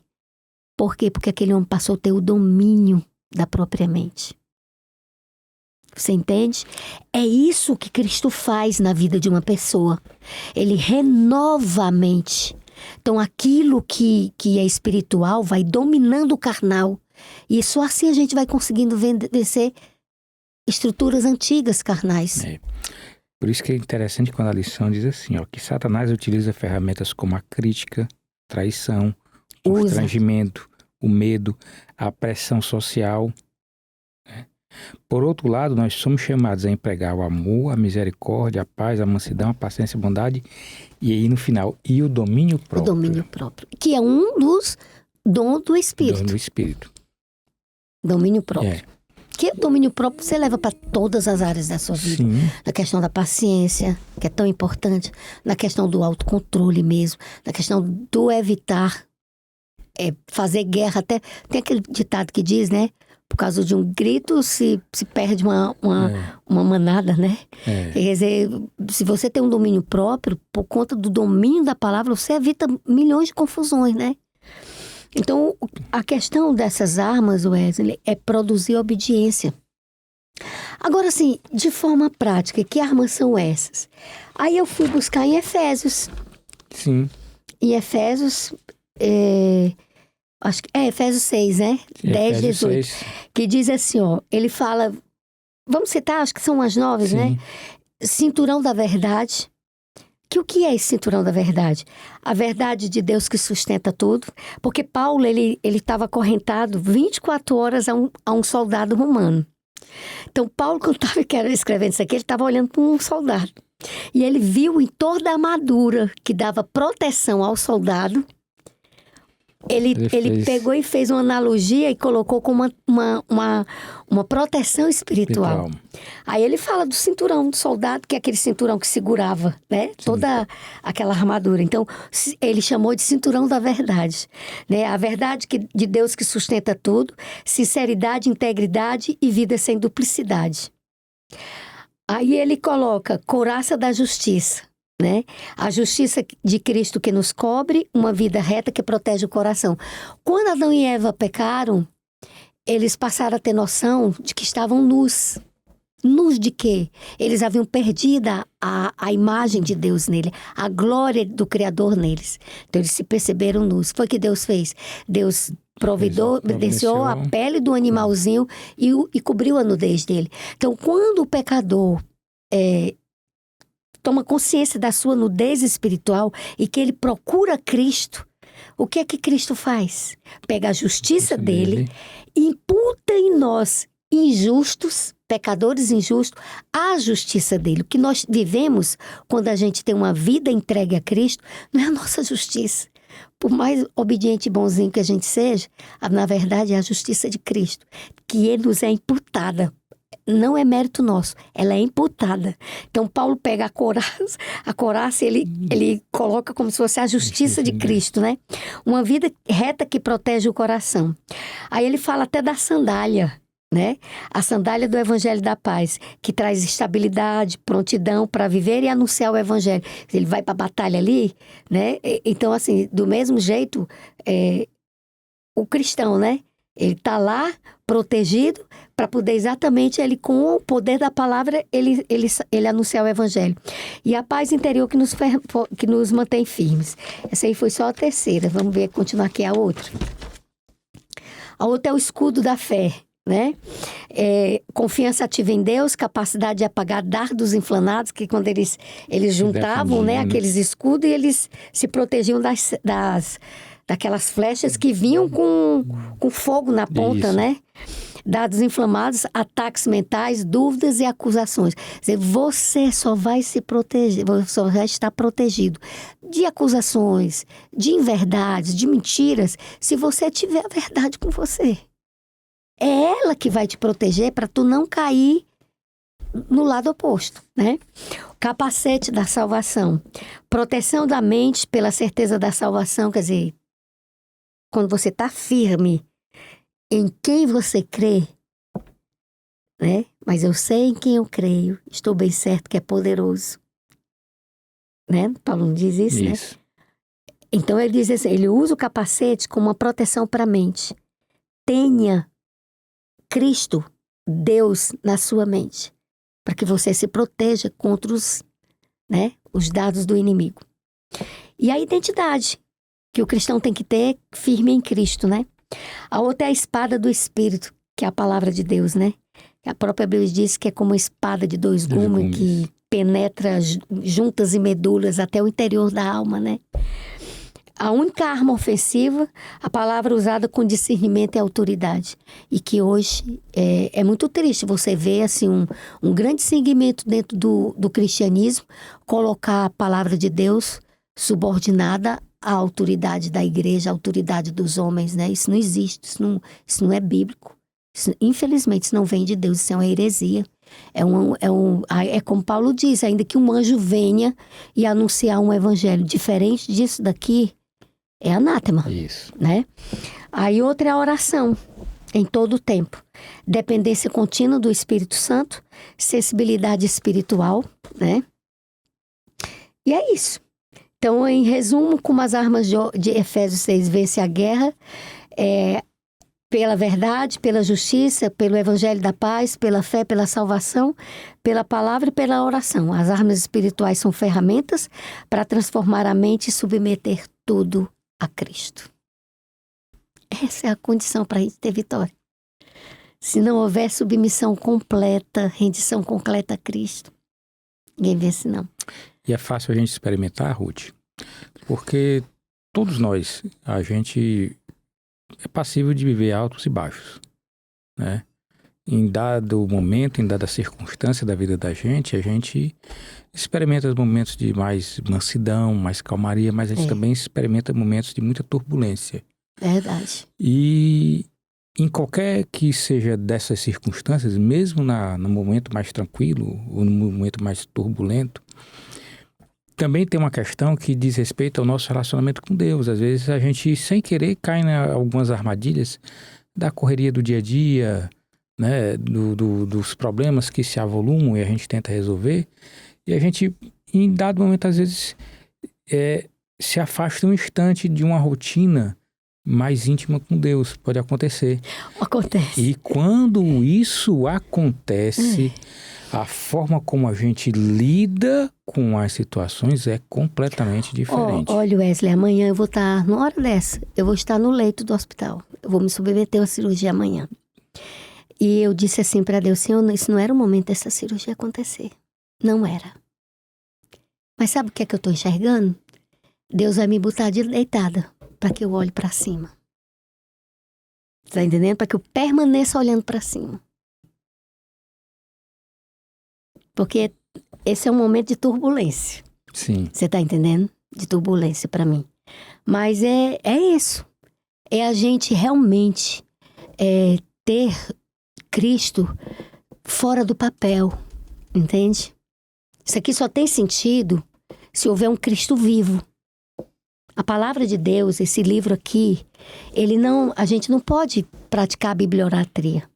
Por quê? Porque aquele homem passou a ter o domínio da própria mente. Você entende? É isso que Cristo faz na vida de uma pessoa. Ele renova a mente. Então, aquilo que é espiritual vai dominando o carnal. E só assim a gente vai conseguindo vencer estruturas antigas carnais. Por isso que é interessante quando a lição diz assim, ó, que Satanás utiliza ferramentas como a crítica, traição, o constrangimento, o medo, a pressão social. Por outro lado, nós somos chamados a empregar o amor, a misericórdia, a paz, a mansidão, a paciência, a bondade e aí no final, e o domínio próprio. O domínio próprio, que é um dos dons do Espírito. Dom do Espírito. Domínio próprio. Que o domínio próprio você leva para todas as áreas da sua vida. Sim. Na questão da paciência, que é tão importante, na questão do autocontrole mesmo, na questão do evitar fazer guerra. Até tem aquele ditado que diz, né? Por causa de um grito se perde uma manada, né? Quer dizer, se você tem um domínio próprio, por conta do domínio da palavra, você evita milhões de confusões, né? Então, a questão dessas armas, Wesley, é produzir obediência. Agora, assim, de forma prática, que armas são essas? Aí eu fui buscar em Efésios. Sim. Em Efésios... acho que Efésios 6, né? 10, 18. 6. Que diz assim, ó, ele fala, vamos citar, acho que são as 9, Sim. né? Cinturão da verdade. Que o que é esse cinturão da verdade? A verdade de Deus que sustenta tudo. Porque Paulo, ele estava acorrentado 24 horas a um soldado romano. Então, Paulo, quando estava escrevendo isso aqui, ele estava olhando para um soldado. E ele viu em toda a armadura que dava proteção ao soldado Ele pegou e fez uma analogia e colocou como uma proteção espiritual. Aí ele fala do cinturão do soldado, que é aquele cinturão que segurava, né? Toda aquela armadura. Então, ele chamou de cinturão da verdade, né? A verdade de Deus que sustenta tudo, sinceridade, integridade e vida sem duplicidade. Aí ele coloca couraça da justiça, né? A justiça de Cristo que nos cobre, uma vida reta que protege o coração. Quando Adão e Eva pecaram, eles passaram a ter noção de que estavam nus. Nus de quê? Eles haviam perdido a imagem de Deus nele, a glória do Criador neles. Então eles se perceberam nus. Foi o que Deus fez. Deus providenciou a pele do animalzinho e cobriu a nudez dele. Então quando o pecador toma consciência da sua nudez espiritual e que ele procura Cristo, o que é que Cristo faz? Pega a justiça dele, imputa em nós injustos, pecadores injustos, a justiça dele. O que nós vivemos quando a gente tem uma vida entregue a Cristo não é a nossa justiça. Por mais obediente e bonzinho que a gente seja, na verdade é a justiça de Cristo, que ele nos é imputada. Não é mérito nosso, ela é imputada. Então Paulo pega a couraça e ele coloca como se fosse a justiça de Cristo, né? Uma vida reta que protege o coração. Aí ele fala até da sandália, né? A sandália do Evangelho da Paz, que traz estabilidade, prontidão para viver e anunciar o Evangelho. Ele vai para a batalha ali, né? Então, assim, do mesmo jeito, o cristão, né? Ele está lá, protegido, para poder exatamente, ele com o poder da palavra, ele anunciar o Evangelho. E a paz interior que nos mantém firmes. Essa aí foi só a terceira. Vamos ver, continuar aqui a outra. A outra é o escudo da fé, né? Confiança ativa em Deus, capacidade de apagar dardos inflamados, que quando eles juntavam, né, aqueles escudos, e eles se protegiam daquelas flechas que vinham com fogo na ponta, né? Dados inflamados, ataques mentais, dúvidas e acusações. Quer dizer, você só vai se proteger, você só vai estar protegido de acusações, de inverdades, de mentiras, se você tiver a verdade com você. É ela que vai te proteger para tu não cair no lado oposto, né? Capacete da salvação. Proteção da mente pela certeza da salvação, quer dizer, quando você está firme em quem você crê, né? Mas eu sei em quem eu creio, estou bem certo que é poderoso, né? Paulo não diz isso, né? Então ele diz assim, ele usa o capacete como uma proteção para a mente. Tenha Cristo, Deus, na sua mente, para que você se proteja contra os dados do inimigo. E a identidade que o cristão tem que ter firme em Cristo, né? A outra é a espada do Espírito, que é a palavra de Deus, né? A própria Bíblia diz que é como uma espada de dois gumes que penetra juntas e medulas até o interior da alma, né? A única arma ofensiva, a palavra usada com discernimento e autoridade. E que hoje é muito triste você ver assim, um grande segmento dentro do cristianismo colocar a palavra de Deus subordinada à autoridade da igreja, à autoridade dos homens, né? Isso não existe, isso não é bíblico. Infelizmente, isso não vem de Deus, isso é uma heresia. É como Paulo diz, ainda que um anjo venha e anunciar um evangelho diferente disso daqui, é anátema. Isso. Né? Aí outra é a oração, em todo o tempo. Dependência contínua do Espírito Santo, sensibilidade espiritual, né? E é isso. Então, em resumo, como as armas de Efésios 6 vence a guerra, pela verdade, pela justiça, pelo evangelho da paz, pela fé, pela salvação, pela palavra e pela oração. As armas espirituais são ferramentas para transformar a mente e submeter tudo a Cristo. Essa é a condição para a gente ter vitória. Se não houver submissão completa, rendição completa a Cristo, ninguém vence não. E é fácil a gente experimentar, Ruth, porque todos nós, a gente é passível de viver altos e baixos, né? Em dado momento, em dada circunstância da vida da gente, a gente experimenta momentos de mais mansidão, mais calmaria, mas a gente também experimenta momentos de muita turbulência. Verdade. E em qualquer que seja dessas circunstâncias, mesmo no momento mais tranquilo ou no momento mais turbulento, também tem uma questão que diz respeito ao nosso relacionamento com Deus. Às vezes a gente, sem querer, cai em algumas armadilhas da correria do dia a dia, né? Dos problemas que se avolumam e a gente tenta resolver. E a gente, em dado momento, às vezes, se afasta um instante de uma rotina mais íntima com Deus. Pode acontecer. Acontece. E quando isso acontece, a forma como a gente lida com as situações é completamente diferente. Olha, Wesley, amanhã eu vou estar, numa hora dessa, eu vou estar no leito do hospital. Eu vou me submeter a uma cirurgia amanhã. E eu disse assim para Deus, Senhor, isso não era o momento dessa cirurgia acontecer. Não era. Mas sabe o que é que eu estou enxergando? Deus vai me botar deitada para que eu olhe para cima. Tá entendendo? Para que eu permaneça olhando para cima. Porque esse é um momento de turbulência. Sim. Você tá entendendo? De turbulência para mim. Mas é isso. É a gente realmente ter Cristo fora do papel. Entende? Isso aqui só tem sentido se houver um Cristo vivo. A palavra de Deus, esse livro aqui, a gente não pode praticar a bibliolatria.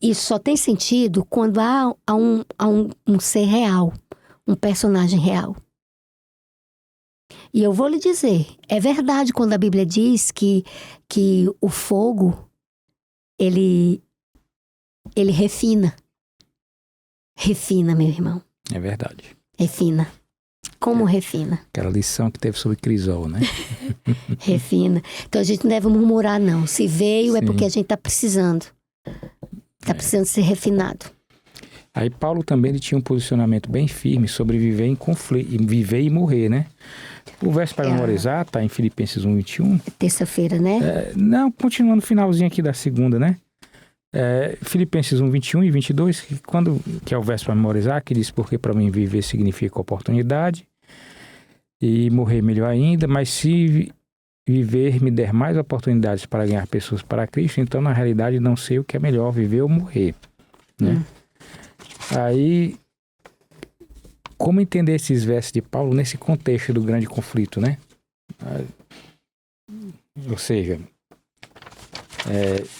Isso só tem sentido quando há um ser real, um personagem real. E eu vou lhe dizer, é verdade quando a Bíblia diz que o fogo, ele refina. Refina, meu irmão. É verdade. Refina. Como refina? Aquela lição que teve sobre Crisol, né? Refina. Então a gente não deve murmurar, não. Se veio, é porque a gente está precisando. Está precisando ser refinado. Aí Paulo também ele tinha um posicionamento bem firme sobre viver em conflito, viver e morrer, né? O verso para memorizar está em Filipenses 1:21. É terça-feira, né? Não, continuando no finalzinho aqui da segunda, né? Filipenses 1:21 e 22, que é o verso para memorizar, que diz, porque para mim viver significa oportunidade e morrer melhor ainda, mas se viver me der mais oportunidades para ganhar pessoas para Cristo, então na realidade não sei o que é melhor, viver ou morrer, né? Aí, como entender esses versos de Paulo nesse contexto do grande conflito, né? Ou seja,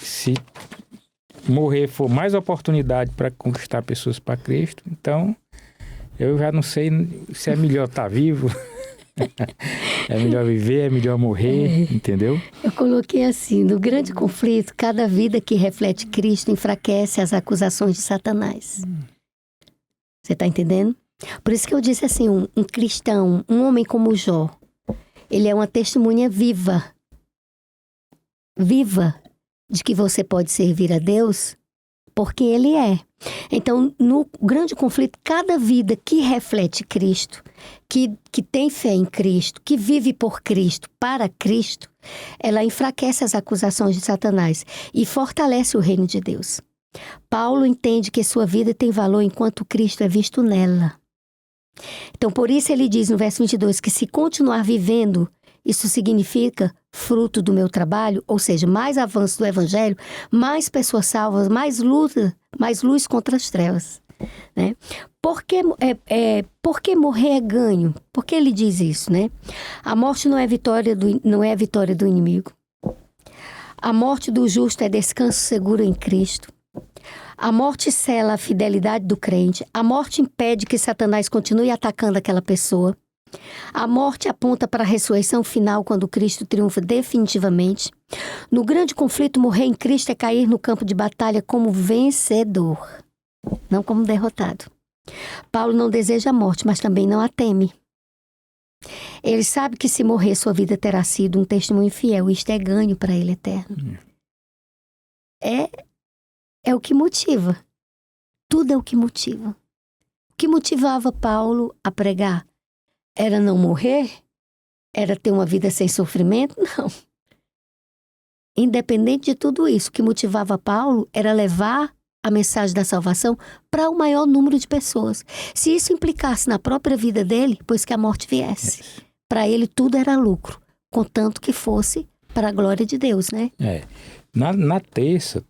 se morrer for mais oportunidade para conquistar pessoas para Cristo, então eu já não sei se é melhor estar vivo, é melhor viver, é melhor morrer, entendeu? Eu coloquei assim, no grande conflito, cada vida que reflete Cristo enfraquece as acusações de Satanás. Você está entendendo? Por isso que eu disse assim, um cristão, um homem como Jó, ele é uma testemunha viva de que você pode servir a Deus porque Ele é. Então, no grande conflito, cada vida que reflete Cristo, que tem fé em Cristo, que vive por Cristo, para Cristo, ela enfraquece as acusações de Satanás e fortalece o reino de Deus. Paulo entende que sua vida tem valor enquanto Cristo é visto nela. Então, por isso ele diz no verso 22 que se continuar vivendo, isso significa fruto do meu trabalho, ou seja, mais avanço do evangelho, mais pessoas salvas, mais luz contra as trevas, né? Por que morrer é ganho? Por que ele diz isso, né? A morte não é a vitória do inimigo. A morte do justo é descanso seguro em Cristo. A morte sela a fidelidade do crente. A morte impede que Satanás continue atacando aquela pessoa. A morte aponta para a ressurreição final quando Cristo triunfa definitivamente. No grande conflito, morrer em Cristo é cair no campo de batalha como vencedor, não como derrotado. Paulo não deseja a morte, mas também não a teme. Ele sabe que se morrer, sua vida terá sido um testemunho fiel. Isto é ganho para ele eterno. É o que motiva. Tudo é o que motiva. O que motivava Paulo a pregar? Era não morrer? Era ter uma vida sem sofrimento? Não. Independente de tudo isso, o que motivava Paulo era levar a mensagem da salvação para o maior número de pessoas. Se isso implicasse na própria vida dele, pois que a morte viesse. Para ele tudo era lucro, contanto que fosse para a glória de Deus, né? Na terça,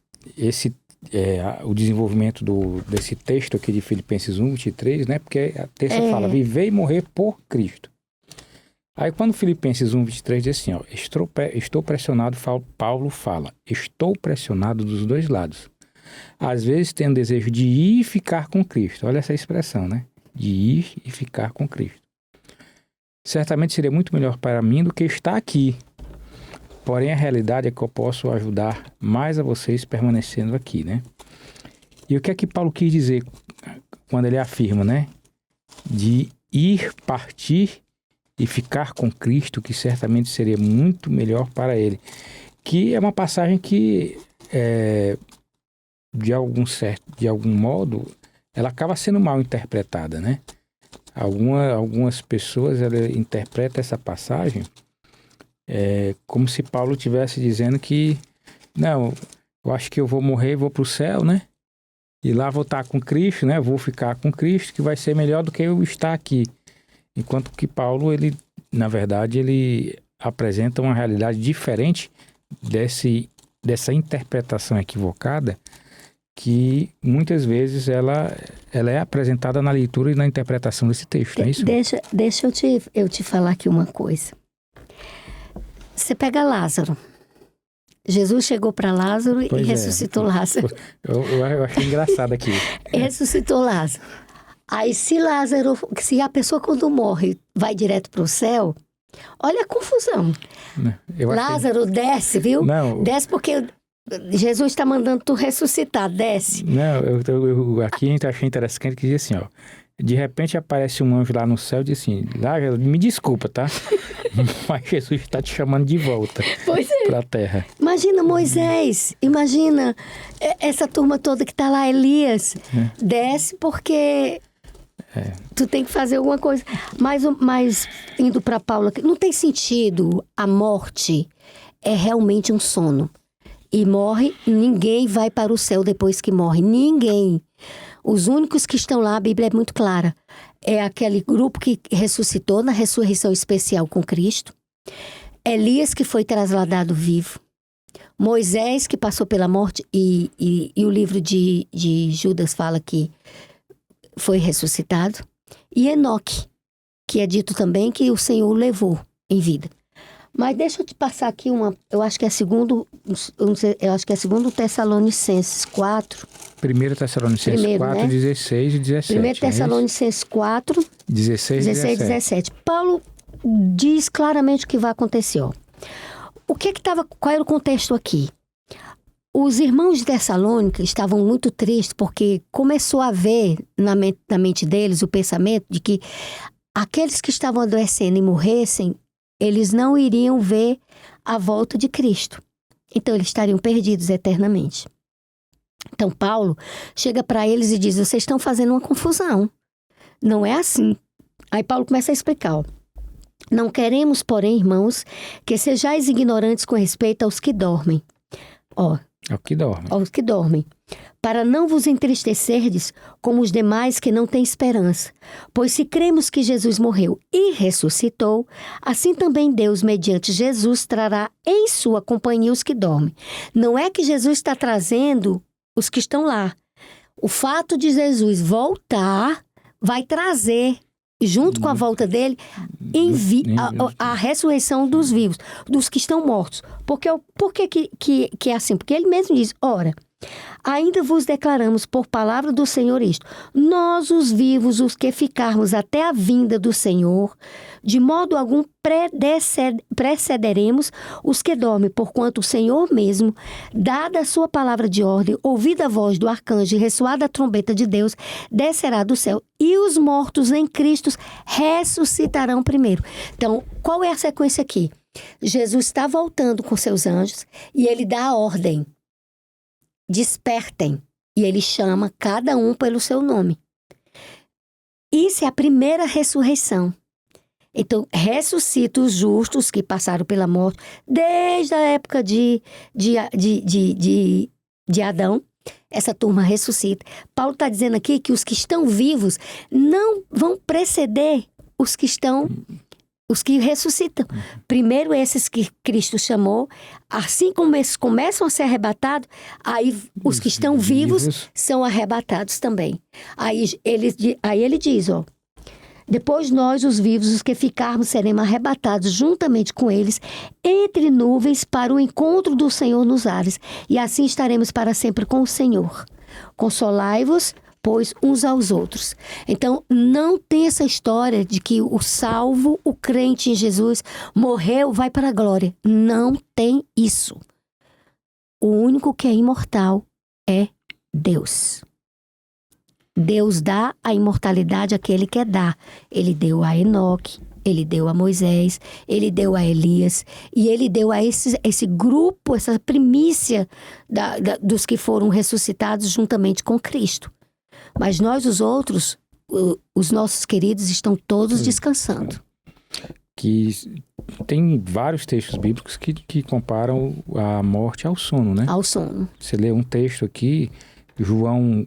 o desenvolvimento desse texto aqui de Filipenses 1:23, né? Porque a terça fala, viver e morrer por Cristo. Aí quando Filipenses 1:23 diz assim, ó, estou pressionado, Paulo fala, estou pressionado dos dois lados. Às vezes tenho desejo de ir e ficar com Cristo. Olha essa expressão, né? De ir e ficar com Cristo. Certamente seria muito melhor para mim do que estar aqui. Porém, a realidade é que eu posso ajudar mais a vocês permanecendo aqui, né? E o que é que Paulo quis dizer quando ele afirma, né? De ir, partir e ficar com Cristo, que certamente seria muito melhor para ele. Que é uma passagem que, de algum modo, ela acaba sendo mal interpretada, né? Algumas pessoas interpretam essa passagem como se Paulo estivesse dizendo que, não, eu acho que eu vou morrer e vou para o céu, né? E lá vou estar com Cristo, né? Vou ficar com Cristo, que vai ser melhor do que eu estar aqui. Enquanto que Paulo, na verdade, ele apresenta uma realidade diferente dessa interpretação equivocada, que muitas vezes ela é apresentada na leitura e na interpretação desse texto, não é isso? Deixa eu te falar aqui uma coisa. Você pega Lázaro. Jesus chegou para Lázaro e ressuscitou Lázaro. Eu achei engraçado aqui. Ressuscitou Lázaro. Aí se a pessoa quando morre vai direto para o céu, olha a confusão. Lázaro desce, viu? Não. Desce porque Jesus está mandando tu ressuscitar, desce. Não, aqui a gente achei interessante que diz assim, ó. De repente aparece um anjo lá no céu e diz assim, Lázaro, me desculpa, tá? Mas Jesus está te chamando de volta para a terra. Imagina Moisés, imagina essa turma toda que está lá, Elias. Desce porque tu tem que fazer alguma coisa. Mas indo para Paulo, não tem sentido, a morte é realmente um sono. E morre, ninguém vai para o céu depois que morre, ninguém. Os únicos que estão lá, a Bíblia é muito clara. É aquele grupo que ressuscitou na ressurreição especial com Cristo. Elias, que foi trasladado vivo. Moisés, que passou pela morte. E o livro de Judas fala que foi ressuscitado. E Enoque, que é dito também que o Senhor levou em vida. Mas deixa eu te passar aqui eu acho que é segundo Tessalonicenses 4. 1 Tessalonicenses 4, né? 16 e 17. 1 Tessalonicenses 4, 16 e 17. Paulo diz claramente o que vai acontecer. Ó. Qual era o contexto aqui? Os irmãos de Tessalônica estavam muito tristes porque começou a haver na mente deles o pensamento de que aqueles que estavam adoecendo e morressem, eles não iriam ver a volta de Cristo. Então, eles estariam perdidos eternamente. Então, Paulo chega para eles e diz, vocês estão fazendo uma confusão. Não é assim. Aí Paulo começa a explicar. Ó. Não queremos, porém, irmãos, que sejais ignorantes com respeito aos que dormem. Ó, aos que dormem. Para não vos entristecerdes como os demais que não têm esperança. Pois se cremos que Jesus morreu e ressuscitou, assim também Deus, mediante Jesus, trará em sua companhia os que dormem. Não é que Jesus está trazendo os que estão lá. O fato de Jesus voltar vai trazer, junto com a volta dele, a ressurreição dos vivos, dos que estão mortos. Por que é assim? Porque ele mesmo diz, ora, ainda vos declaramos por palavra do Senhor isto, nós os vivos, os que ficarmos até a vinda do Senhor, de modo algum precederemos os que dormem, porquanto o Senhor mesmo, dada a sua palavra de ordem, ouvida a voz do arcanjo e ressoada a trombeta de Deus, descerá do céu, e os mortos em Cristo ressuscitarão primeiro. Então, qual é a sequência aqui? Jesus está voltando com seus anjos e ele dá a ordem. Despertem. E ele chama cada um pelo seu nome. Isso é a primeira ressurreição. Então, ressuscita os justos que passaram pela morte desde a época de Adão. Essa turma ressuscita. Paulo está dizendo aqui que os que estão vivos não vão preceder os que Os que ressuscitam. Primeiro esses que Cristo chamou, assim como esses começam a ser arrebatados, aí os que estão vivos são arrebatados também. Aí ele diz, ó, depois nós, os vivos, os que ficarmos, seremos arrebatados juntamente com eles entre nuvens para o encontro do Senhor nos ares. E assim estaremos para sempre com o Senhor. Consolai-vos, pois, uns aos outros. Então, não tem essa história de que o salvo, o crente em Jesus, morreu, vai para a glória. Não tem isso. O único que é imortal é Deus. Deus dá a imortalidade àquele que quer dar. Ele deu a Enoque, ele deu a Moisés, ele deu a Elias, e ele deu a esse grupo, essa primícia dos que foram ressuscitados juntamente com Cristo. Mas nós, os outros, os nossos queridos, estão todos descansando. Que tem vários textos bíblicos que comparam a morte ao sono, né? Ao sono. Você lê um texto aqui, João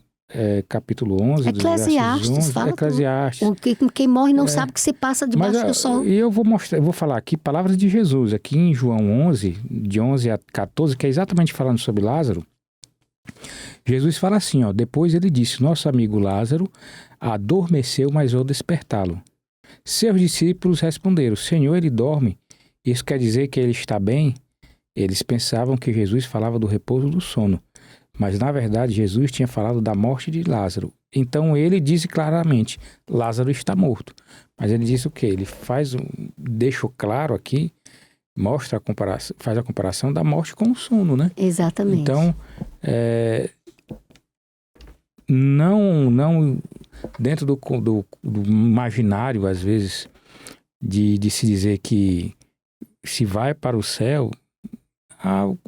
capítulo 11, Eclesiastes, 11, fala Eclesiastes. Quem morre não sabe o que se passa debaixo do sol. E eu vou falar aqui palavras de Jesus, aqui em João 11, de 11 a 14, que é exatamente falando sobre Lázaro. Jesus fala assim, ó, depois ele disse, nosso amigo Lázaro adormeceu, mas vou despertá-lo. Seus discípulos responderam, Senhor, ele dorme. Isso quer dizer que ele está bem? Eles pensavam que Jesus falava do repouso do sono. Mas, na verdade, Jesus tinha falado da morte de Lázaro. Então, ele disse claramente, Lázaro está morto. Mas ele disse o quê? Ele deixa claro aqui, mostra faz a comparação da morte com o sono, né? Exatamente. Então, não dentro do imaginário, às vezes, de se dizer que se vai para o céu,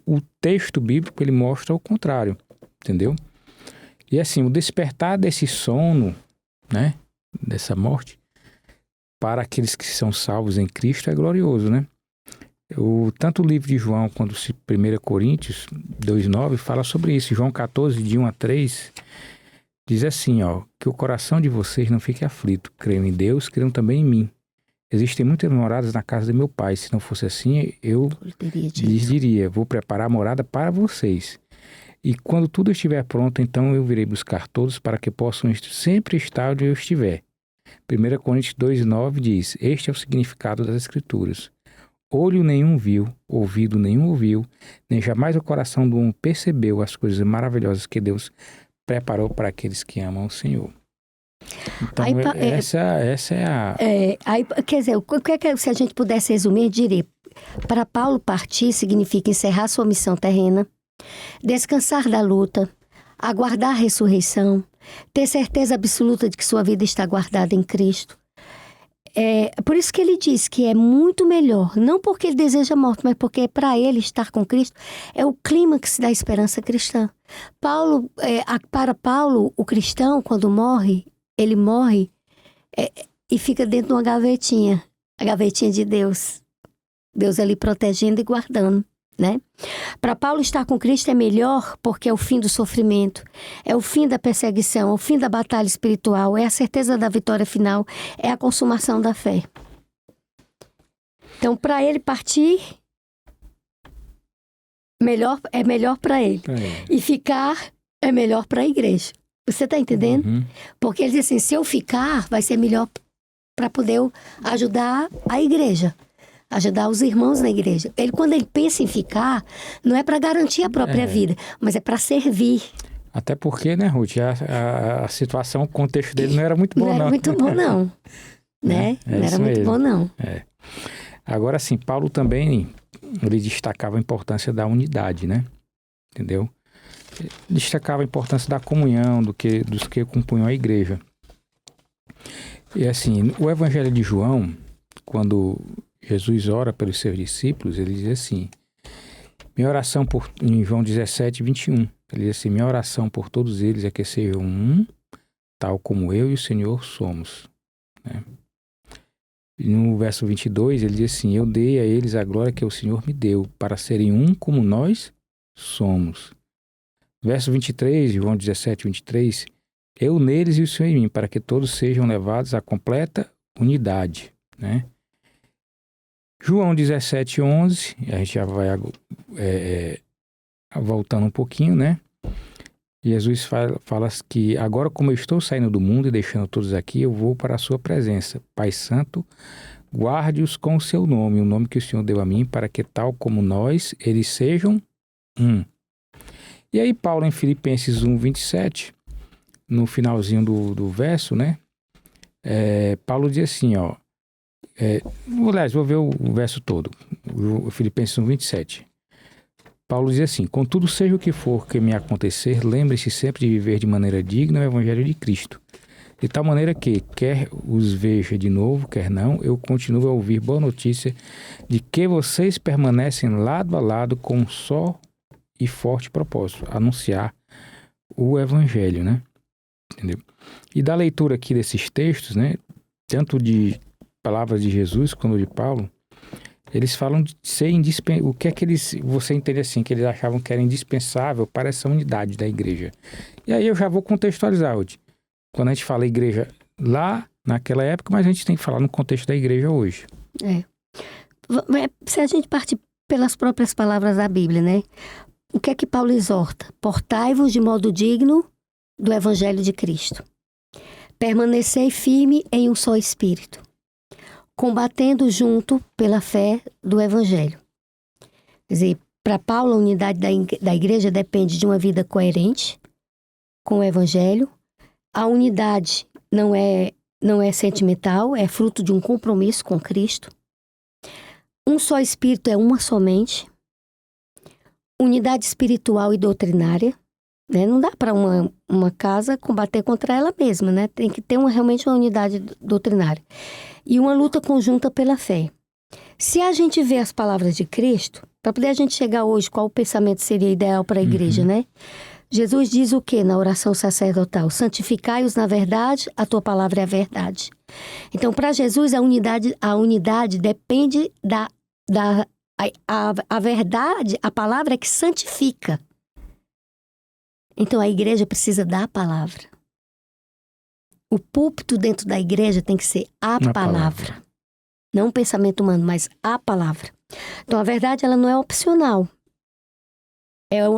o texto bíblico ele mostra o contrário, entendeu? E assim, o despertar desse sono, né, dessa morte, para aqueles que são salvos em Cristo é glorioso, né? Tanto o livro de João quanto 1 Coríntios 2,9 fala sobre isso. João 14, de 1 a 3, diz assim, ó, que o coração de vocês não fique aflito. Creiam em Deus, creiam também em mim. Existem muitas moradas na casa de meu pai. Se não fosse assim, eu lhes diria, vou preparar a morada para vocês. E quando tudo estiver pronto, então eu virei buscar todos para que possam sempre estar onde eu estiver. 1 Coríntios 2,9 diz, este é o significado das Escrituras. Olho nenhum viu, ouvido nenhum ouviu, nem jamais o coração do homem percebeu as coisas maravilhosas que Deus preparou para aqueles que amam o Senhor. Então, essa é a... quer dizer, se a gente pudesse resumir, diria, para Paulo partir significa encerrar sua missão terrena, descansar da luta, aguardar a ressurreição, ter certeza absoluta de que sua vida está guardada em Cristo. Por isso que ele diz que é muito melhor, não porque ele deseja a morte, mas porque para ele estar com Cristo é o clímax da esperança cristã. Para Paulo, o cristão, quando morre, ele morre e fica dentro de uma gavetinha, a gavetinha de Deus. Deus ali protegendo e guardando, né? Para Paulo, estar com Cristo é melhor porque é o fim do sofrimento, é o fim da perseguição, é o fim da batalha espiritual, é a certeza da vitória final, é a consumação da fé. Então, para ele partir, é melhor para ele. E ficar é melhor para a igreja. Você está entendendo? Uhum. Porque ele diz assim, se eu ficar, vai ser melhor para poder ajudar a igreja. Ajudar os irmãos na igreja. Quando ele pensa em ficar, não é para garantir a própria vida, mas é para servir. Até porque, né, Ruth, a situação, o contexto dele não era muito bom, não. Não era muito bom, não. Né? Não era muito bom, não. Agora, sim, Paulo também, ele destacava a importância da unidade, né? Entendeu? Destacava a importância da comunhão, dos que compunham a igreja. E assim, o Evangelho de João, quando Jesus ora pelos seus discípulos, ele diz assim, minha oração em João 17, 21, ele diz assim, minha oração por todos eles é que sejam um, tal como eu e o Senhor somos. Né? E no verso 22, ele diz assim, eu dei a eles a glória que o Senhor me deu, para serem um como nós somos. Verso 23, João 17, 23, eu neles e o Senhor em mim, para que todos sejam levados à completa unidade, né? João 17:11, a gente já vai voltando um pouquinho, né? Jesus fala que agora, como eu estou saindo do mundo e deixando todos aqui, eu vou para a sua presença. Pai Santo, guarde-os com o seu nome, o nome que o Senhor deu a mim, para que tal como nós, eles sejam um. E aí Paulo em Filipenses 1:27, no finalzinho do verso, né? Paulo diz assim, ó. Aliás, vou ver o verso todo, o Filipenses 1:27. Paulo diz assim: contudo, seja o que for que me acontecer, lembre-se sempre de viver de maneira digna o Evangelho de Cristo. De tal maneira que, quer os veja de novo, quer não, eu continuo a ouvir boa notícia de que vocês permanecem lado a lado com um só e forte propósito, anunciar o Evangelho, né? Entendeu? E da leitura aqui desses textos, né, tanto de palavras de Jesus quanto de Paulo, eles falam de ser indispensável. O que é que você entende assim, que eles achavam que era indispensável para essa unidade da igreja? E aí eu já vou contextualizar hoje. Quando a gente fala igreja lá naquela época, mas a gente tem que falar no contexto da igreja hoje. Se a gente partir pelas próprias palavras da Bíblia, né? O que é que Paulo exorta? Portai-vos de modo digno do Evangelho de Cristo. Permanecei firme em um só espírito, combatendo junto pela fé do Evangelho. Quer dizer, para Paulo, a unidade da igreja depende de uma vida coerente com o Evangelho. A unidade não é sentimental, é fruto de um compromisso com Cristo. Um só espírito é uma somente. Unidade espiritual e doutrinária. Né? Não dá para uma casa combater contra ela mesma, né? Tem que ter realmente uma unidade doutrinária. E uma luta conjunta pela fé. Se a gente vê as palavras de Cristo, para poder a gente chegar hoje, qual o pensamento seria ideal para a igreja, né? Jesus diz o quê na oração sacerdotal? Santificai-os na verdade, a tua palavra é a verdade. Então, para Jesus, a unidade depende a verdade, a palavra é que santifica. Então, a igreja precisa da palavra. O púlpito dentro da igreja tem que ser a palavra. Não o pensamento humano, mas a palavra. Então, a verdade, ela não é opcional.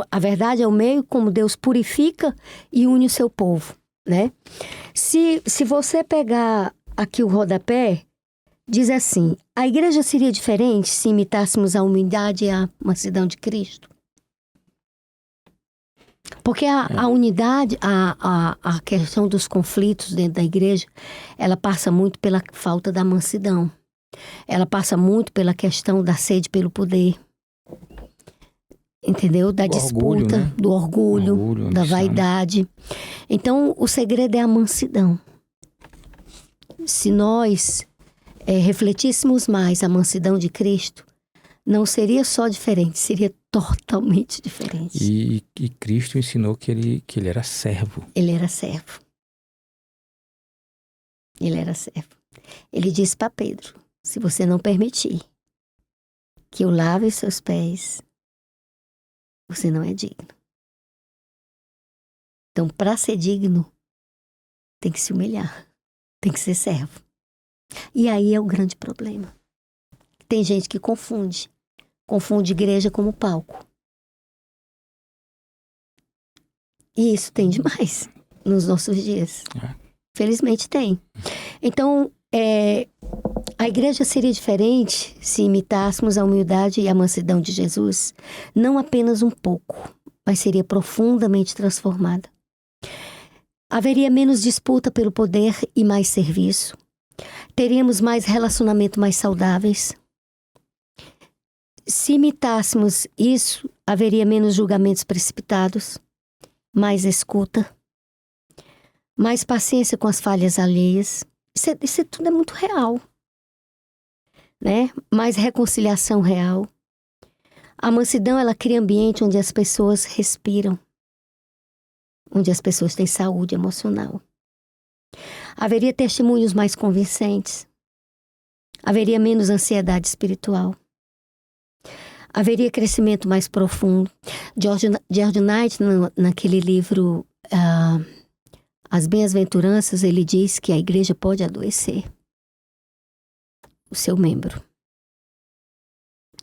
A verdade é o meio como Deus purifica e une o seu povo, né? Se você pegar aqui o rodapé, diz assim: a igreja seria diferente se imitássemos a humildade e a mansidão de Cristo? Porque a unidade, a questão dos conflitos dentro da igreja, ela passa muito pela falta da mansidão. Ela passa muito pela questão da sede pelo poder. Entendeu? Da disputa, orgulho, né? Do orgulho, da vaidade. Então, o segredo é a mansidão. Se nós refletíssemos mais a mansidão de Cristo, não seria só diferente, seria totalmente diferente. E Cristo ensinou que ele era servo. Ele era servo. Ele era servo. Ele disse para Pedro: se você não permitir que eu lave seus pés, você não é digno. Então, para ser digno, tem que se humilhar, tem que ser servo. E aí é o grande problema. Tem gente que confunde igreja como palco. E isso tem demais nos nossos dias. Felizmente tem. Então, a igreja seria diferente se imitássemos a humildade e a mansidão de Jesus, não apenas um pouco, mas seria profundamente transformada. Haveria menos disputa pelo poder e mais serviço. Teríamos mais relacionamentos mais saudáveis. Se imitássemos isso, haveria menos julgamentos precipitados, mais escuta, mais paciência com as falhas alheias. Isso tudo é muito real, né? Mais reconciliação real. A mansidão, ela cria ambiente onde as pessoas respiram, onde as pessoas têm saúde emocional. Haveria testemunhos mais convincentes. Haveria menos ansiedade espiritual. Haveria crescimento mais profundo. George Knight, naquele livro As Bem-aventuranças, ele diz que a igreja pode adoecer o seu membro.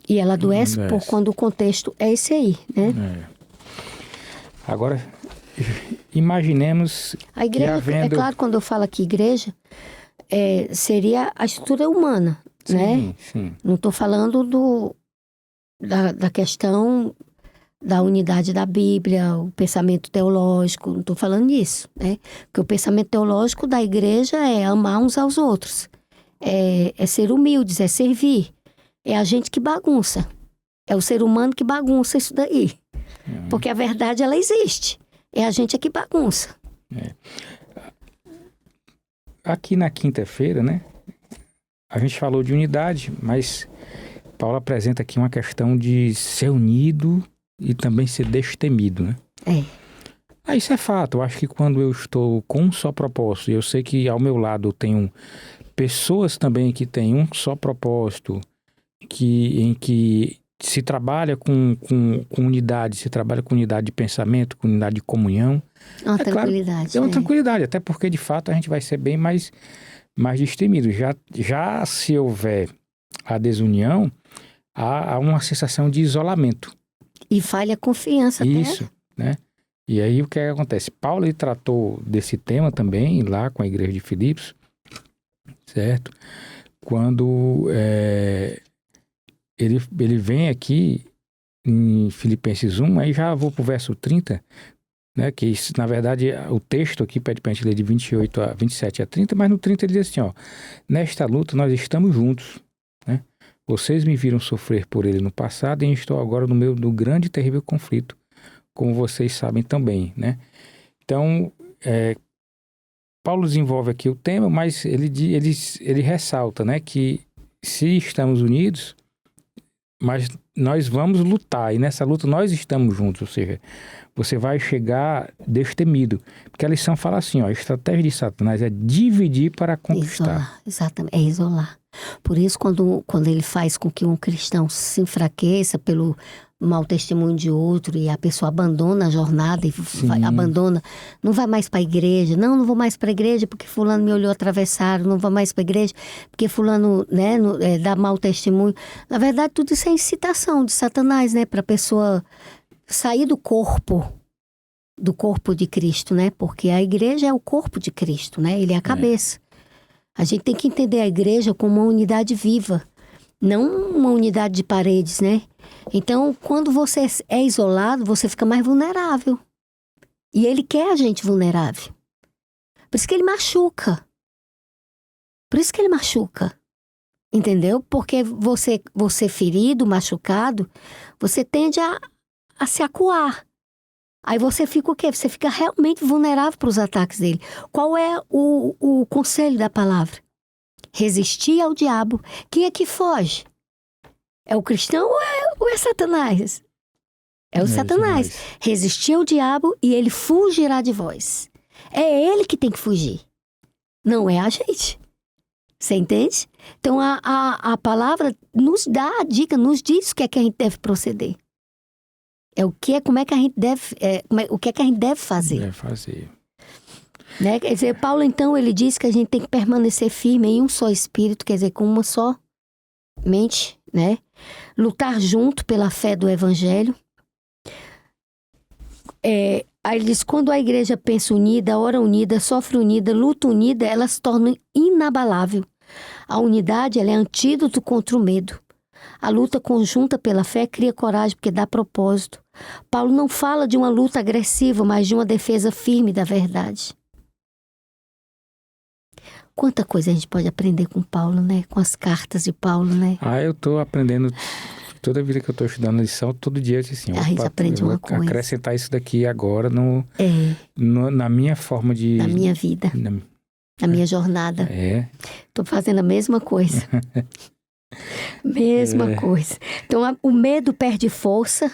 E ela adoece por quando o contexto é esse aí, né? Agora, imaginemos a igreja, que havendo... É claro, quando eu falo aqui igreja, seria a estrutura humana, né? Sim. Não estou falando da questão da unidade da Bíblia, o pensamento teológico, não estou falando disso, né? Porque o pensamento teológico da igreja é amar uns aos outros, é ser humildes, é servir, é a gente que bagunça, é o ser humano que bagunça isso daí, porque a verdade ela existe, é a gente que bagunça. Aqui na quinta-feira, né, a gente falou de unidade, mas Paulo apresenta aqui uma questão de ser unido e também ser destemido, né? Isso é fato. Eu acho que quando eu estou com um só propósito, e eu sei que ao meu lado eu tenho pessoas também que têm um só propósito, em que se trabalha com unidade, se trabalha com unidade de pensamento, com unidade de comunhão. É uma tranquilidade. Claro, é uma tranquilidade, até porque de fato a gente vai ser bem mais destemido. Já se houver a desunião, há uma sensação de isolamento. E falha a confiança. Isso, né? E aí o que acontece? Paulo ele tratou desse tema também lá com a igreja de Filipos, certo? Quando ele vem aqui em Filipenses 1, aí já vou para o verso 30, né? Que isso, na verdade o texto aqui pede para a gente ler de 28 a 27 a 30, mas no 30 ele diz assim, ó: nesta luta nós estamos juntos, né? Vocês me viram sofrer por ele no passado e estou agora no meio do grande e terrível conflito, como vocês sabem também, né? Então, Paulo desenvolve aqui o tema, mas ele ressalta, né, que se estamos unidos, mas nós vamos lutar, e nessa luta nós estamos juntos, ou seja, você vai chegar destemido. Porque a lição fala assim, ó: a estratégia de Satanás é dividir para conquistar. Isolar, exatamente, é isolar. Por isso, quando ele faz com que um cristão se enfraqueça pelo mau testemunho de outro e a pessoa abandona a jornada e abandona, não vai mais para a igreja, não vou mais para a igreja porque fulano me olhou atravessado, não vou mais para a igreja porque fulano, né, dá mau testemunho. Na verdade, tudo isso é incitação de Satanás, né, para a pessoa sair do corpo de Cristo, né, porque a igreja é o corpo de Cristo, né, ele é a cabeça. A gente tem que entender a igreja como uma unidade viva, não uma unidade de paredes, né? Então, quando você é isolado, você fica mais vulnerável. E ele quer a gente vulnerável. Por isso que ele machuca. Entendeu? Porque você ferido, machucado, você tende a se acuar. Aí você fica o quê? Você fica realmente vulnerável para os ataques dele. Qual é o conselho da palavra? Resistir ao diabo. Quem é que foge? É o cristão ou é Satanás? É o Satanás. Resistir ao diabo e ele fugirá de vós. É ele que tem que fugir. Não é a gente. Você entende? Então a palavra nos dá a dica, nos diz o que é que a gente deve proceder. Como é que a gente deve, o que é que a gente deve fazer. Deve fazer. Né? Quer dizer, Paulo, então, ele diz que a gente tem que permanecer firme em um só espírito, quer dizer, com uma só mente, né? Lutar junto pela fé do evangelho. Aí ele diz, quando a igreja pensa unida, ora unida, sofre unida, luta unida, ela se torna inabalável. A unidade, ela é antídoto contra o medo. A luta conjunta pela fé cria coragem porque dá propósito. Paulo não fala de uma luta agressiva, mas de uma defesa firme da verdade. Quanta coisa a gente pode aprender com Paulo, né? Com as cartas de Paulo, né? Eu estou aprendendo, toda vida que eu estou estudando lição, todo dia assim, a gente aprende uma coisa. Acrescentar isso daqui agora na minha forma de... Na minha vida, na minha jornada. Estou fazendo a mesma coisa. Mesma coisa. Então, o medo perde força,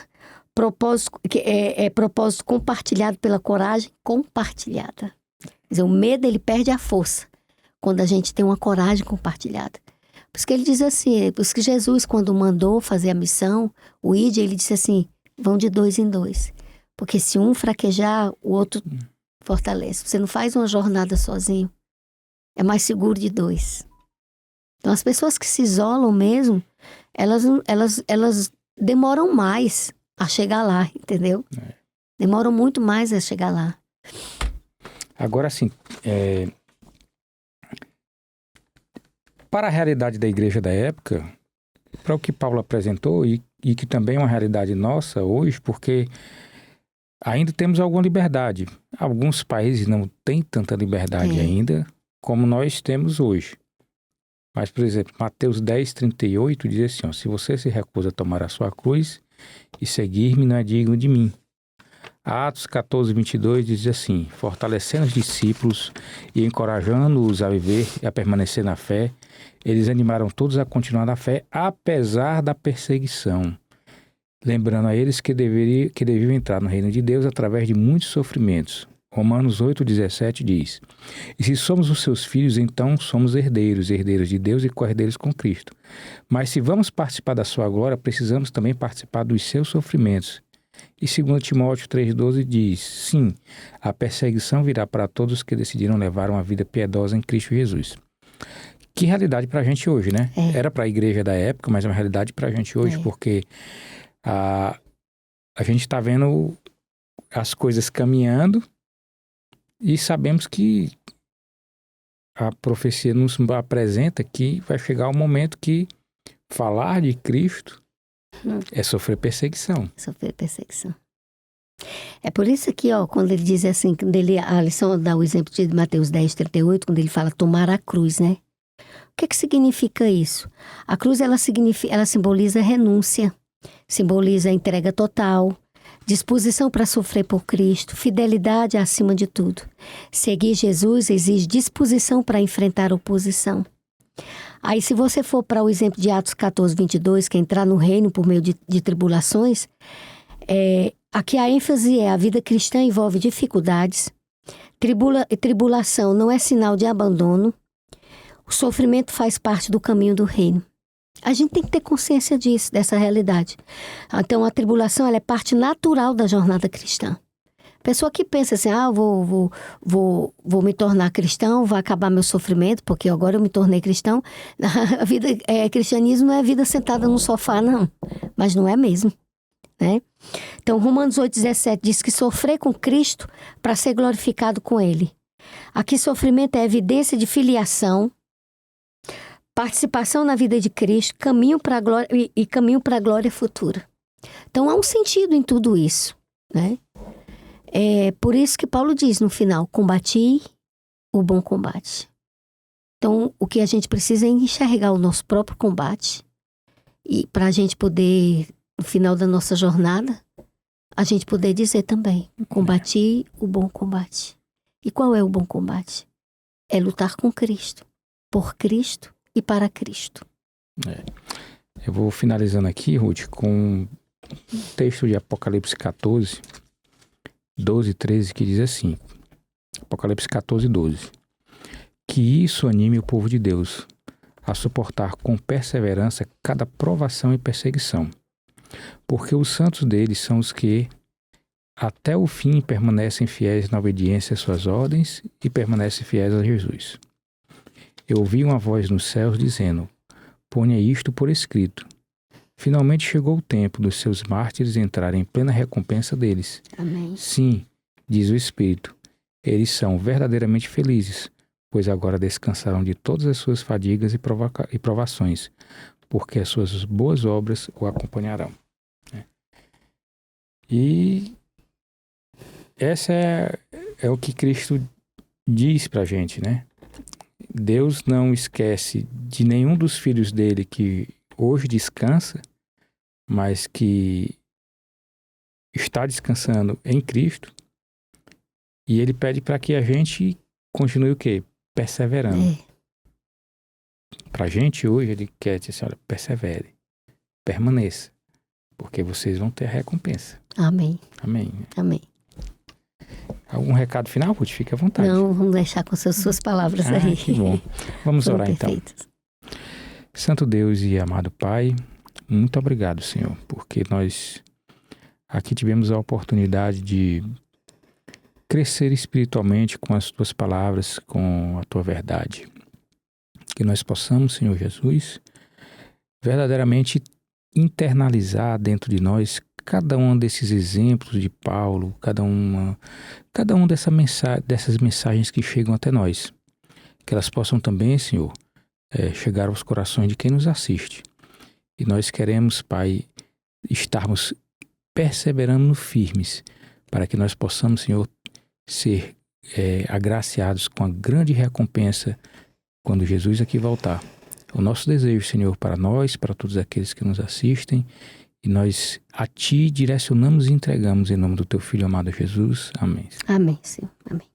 propósito compartilhado pela coragem compartilhada. Quer dizer, o medo, ele perde a força quando a gente tem uma coragem compartilhada. Por isso que ele diz assim, por isso que Jesus, quando mandou fazer a missão, o ID, ele disse assim, vão de 2 em 2. Porque se um fraquejar, o outro fortalece. Você não faz uma jornada sozinho. É mais seguro de 2. Então, as pessoas que se isolam mesmo, elas demoram mais a chegar lá, entendeu? Demoram muito mais a chegar lá. Agora, assim, para a realidade da igreja da época, para o que Paulo apresentou, e que também é uma realidade nossa hoje, porque ainda temos alguma liberdade. Alguns países não têm tanta liberdade ainda como nós temos hoje. Mas, por exemplo, Mateus 10:38 diz assim, ó, se você se recusa a tomar a sua cruz e seguir-me, não é digno de mim. Atos 14:22 diz assim, fortalecendo os discípulos e encorajando-os a viver e a permanecer na fé, eles animaram todos a continuar na fé, apesar da perseguição, lembrando a eles que deviam entrar no reino de Deus através de muitos sofrimentos. Romanos 8:17 diz, e se somos os seus filhos, então somos herdeiros de Deus e co-herdeiros com Cristo. Mas se vamos participar da sua glória, precisamos também participar dos seus sofrimentos. E 2 Timóteo 3:12 diz, sim, a perseguição virá para todos que decidiram levar uma vida piedosa em Cristo Jesus. Que realidade para a gente hoje, né? Era para a igreja da época, mas é uma realidade para a gente hoje, porque a gente está vendo as coisas caminhando e sabemos que a profecia nos apresenta que vai chegar o momento que falar de Cristo é sofrer perseguição. Sofrer perseguição. É por isso que, ó, quando ele diz assim, a lição dá o exemplo de Mateus 10:38, quando ele fala tomar a cruz, né? O que significa isso? A cruz, ela simboliza renúncia, simboliza entrega total, disposição para sofrer por Cristo, fidelidade acima de tudo. Seguir Jesus exige disposição para enfrentar a oposição. Aí, se você for para o exemplo de Atos 14:22, que é entrar no reino por meio de tribulações, aqui a ênfase a vida cristã envolve dificuldades, tribulação não é sinal de abandono, o sofrimento faz parte do caminho do reino. A gente tem que ter consciência disso, dessa realidade. Então, a tribulação ela é parte natural da jornada cristã. Pessoa que pensa assim, vou me tornar cristão, vai acabar meu sofrimento, porque agora eu me tornei cristão. A vida, cristianismo não é vida sentada no sofá, não. Mas não é mesmo, né? Então, Romanos 8:17 diz que sofrer com Cristo para ser glorificado com Ele. Aqui, sofrimento é evidência de filiação, participação na vida de Cristo, caminho para a glória e caminho para a glória futura. Então, há um sentido em tudo isso, né? É por isso que Paulo diz no final, combati o bom combate. Então, o que a gente precisa é enxergar o nosso próprio combate e para a gente poder, no final da nossa jornada, a gente poder dizer também, combati o bom combate. E qual é o bom combate? É lutar com Cristo, por Cristo e para Cristo. Eu vou finalizando aqui, Ruth, com um texto de Apocalipse 14, 12 e 13, que diz assim, Apocalipse 14, 12, que isso anime o povo de Deus a suportar com perseverança cada provação e perseguição, porque os santos deles são os que até o fim permanecem fiéis na obediência às suas ordens e permanecem fiéis a Jesus. Eu ouvi uma voz nos céus dizendo, ponha isto por escrito. Finalmente chegou o tempo dos seus mártires entrarem em plena recompensa deles. Amém. Sim, diz o Espírito, eles são verdadeiramente felizes, pois agora descansarão de todas as suas fadigas e provações, porque as suas boas obras o acompanharão. E essa é o que Cristo diz pra gente, né? Deus não esquece de nenhum dos filhos dele que hoje descansa, mas que está descansando em Cristo. E ele pede para que a gente continue o quê? Perseverando. Pra gente hoje, ele quer dizer assim, olha, persevere, permaneça, porque vocês vão ter a recompensa. Amém. Amém. Amém. Algum recado final, Ruth? Fique à vontade. Não, vamos deixar com suas palavras aí. Que bom. Vamos orar perfeitas. Então. Santo Deus e amado Pai, muito obrigado, Senhor, porque nós aqui tivemos a oportunidade de crescer espiritualmente com as Tuas palavras, com a Tua verdade. Que nós possamos, Senhor Jesus, verdadeiramente internalizar dentro de nós cada um desses exemplos de Paulo, cada um dessas mensagens que chegam até nós. Que elas possam também, Senhor, chegar aos corações de quem nos assiste. E nós queremos, Pai, estarmos perseverando firmes, para que nós possamos, Senhor, ser agraciados com a grande recompensa quando Jesus aqui voltar. O nosso desejo, Senhor, para nós, para todos aqueles que nos assistem, e nós a Ti direcionamos e entregamos em nome do Teu Filho amado Jesus. Amém. Amém, Senhor. Amém.